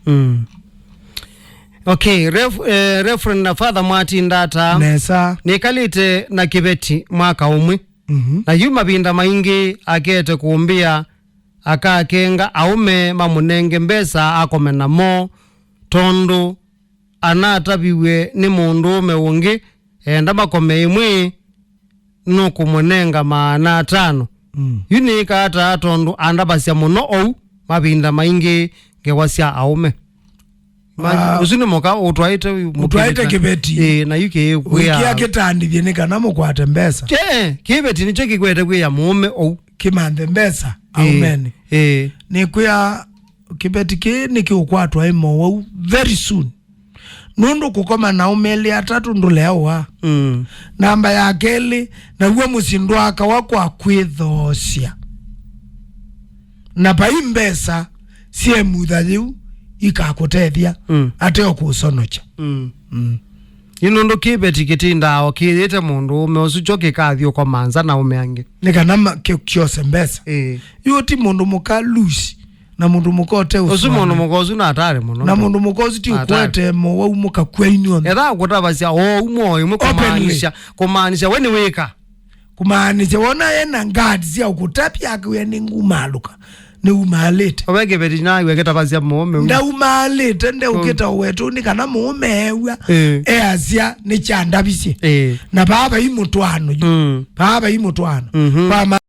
okay reference na father Martin data
nesa
nikalite na kibeti mwaka umwe na yuma binda maingi akete kuumbia akakenga aume mamunenge mbesa akomena mo tondu anatabiwe ni mundu meungi enda makome imwe nukumunenga maana 5 yunika ata tondu andabasia muno ou mabinda maingi ngewasya aume usini moka utwaite
kibeti
na yuke
ukia kitandithie ni kana mukwate mbesa
kibeti nicho kikwete kwiya mume ou
kimanthe mbesa aumeni ni kuya kibeti ki nikiukwatwa imo wau very soon nundu kukoma na umeli atatu ndulewa namba ya keli na uwe musindu aka wakwa kwithosia na pai mbesa sie muthajiu ikakutethia ateo kusonocha
inundu kibeti kitindao kiyete mundu ume usucho kikathio kwa manza na ume ange
nikana kiose mbesa yuti mundu muka lusi na mundu mukote
usumono mukozu na atare muno
na mundu mukozu ti ukwete mo wa umuka kwenyu
era kutabasia umoyo kumaanisha weni weka
kumaanisha wona yena ngadi sia ukutapya akwe ni ngumaluka ni umalete
obege beti nayo weketabasia muome
nda umalete nde uketa wetu ni kana muumewa asia ni chandabisi na baba imutwano baba imutwano kwa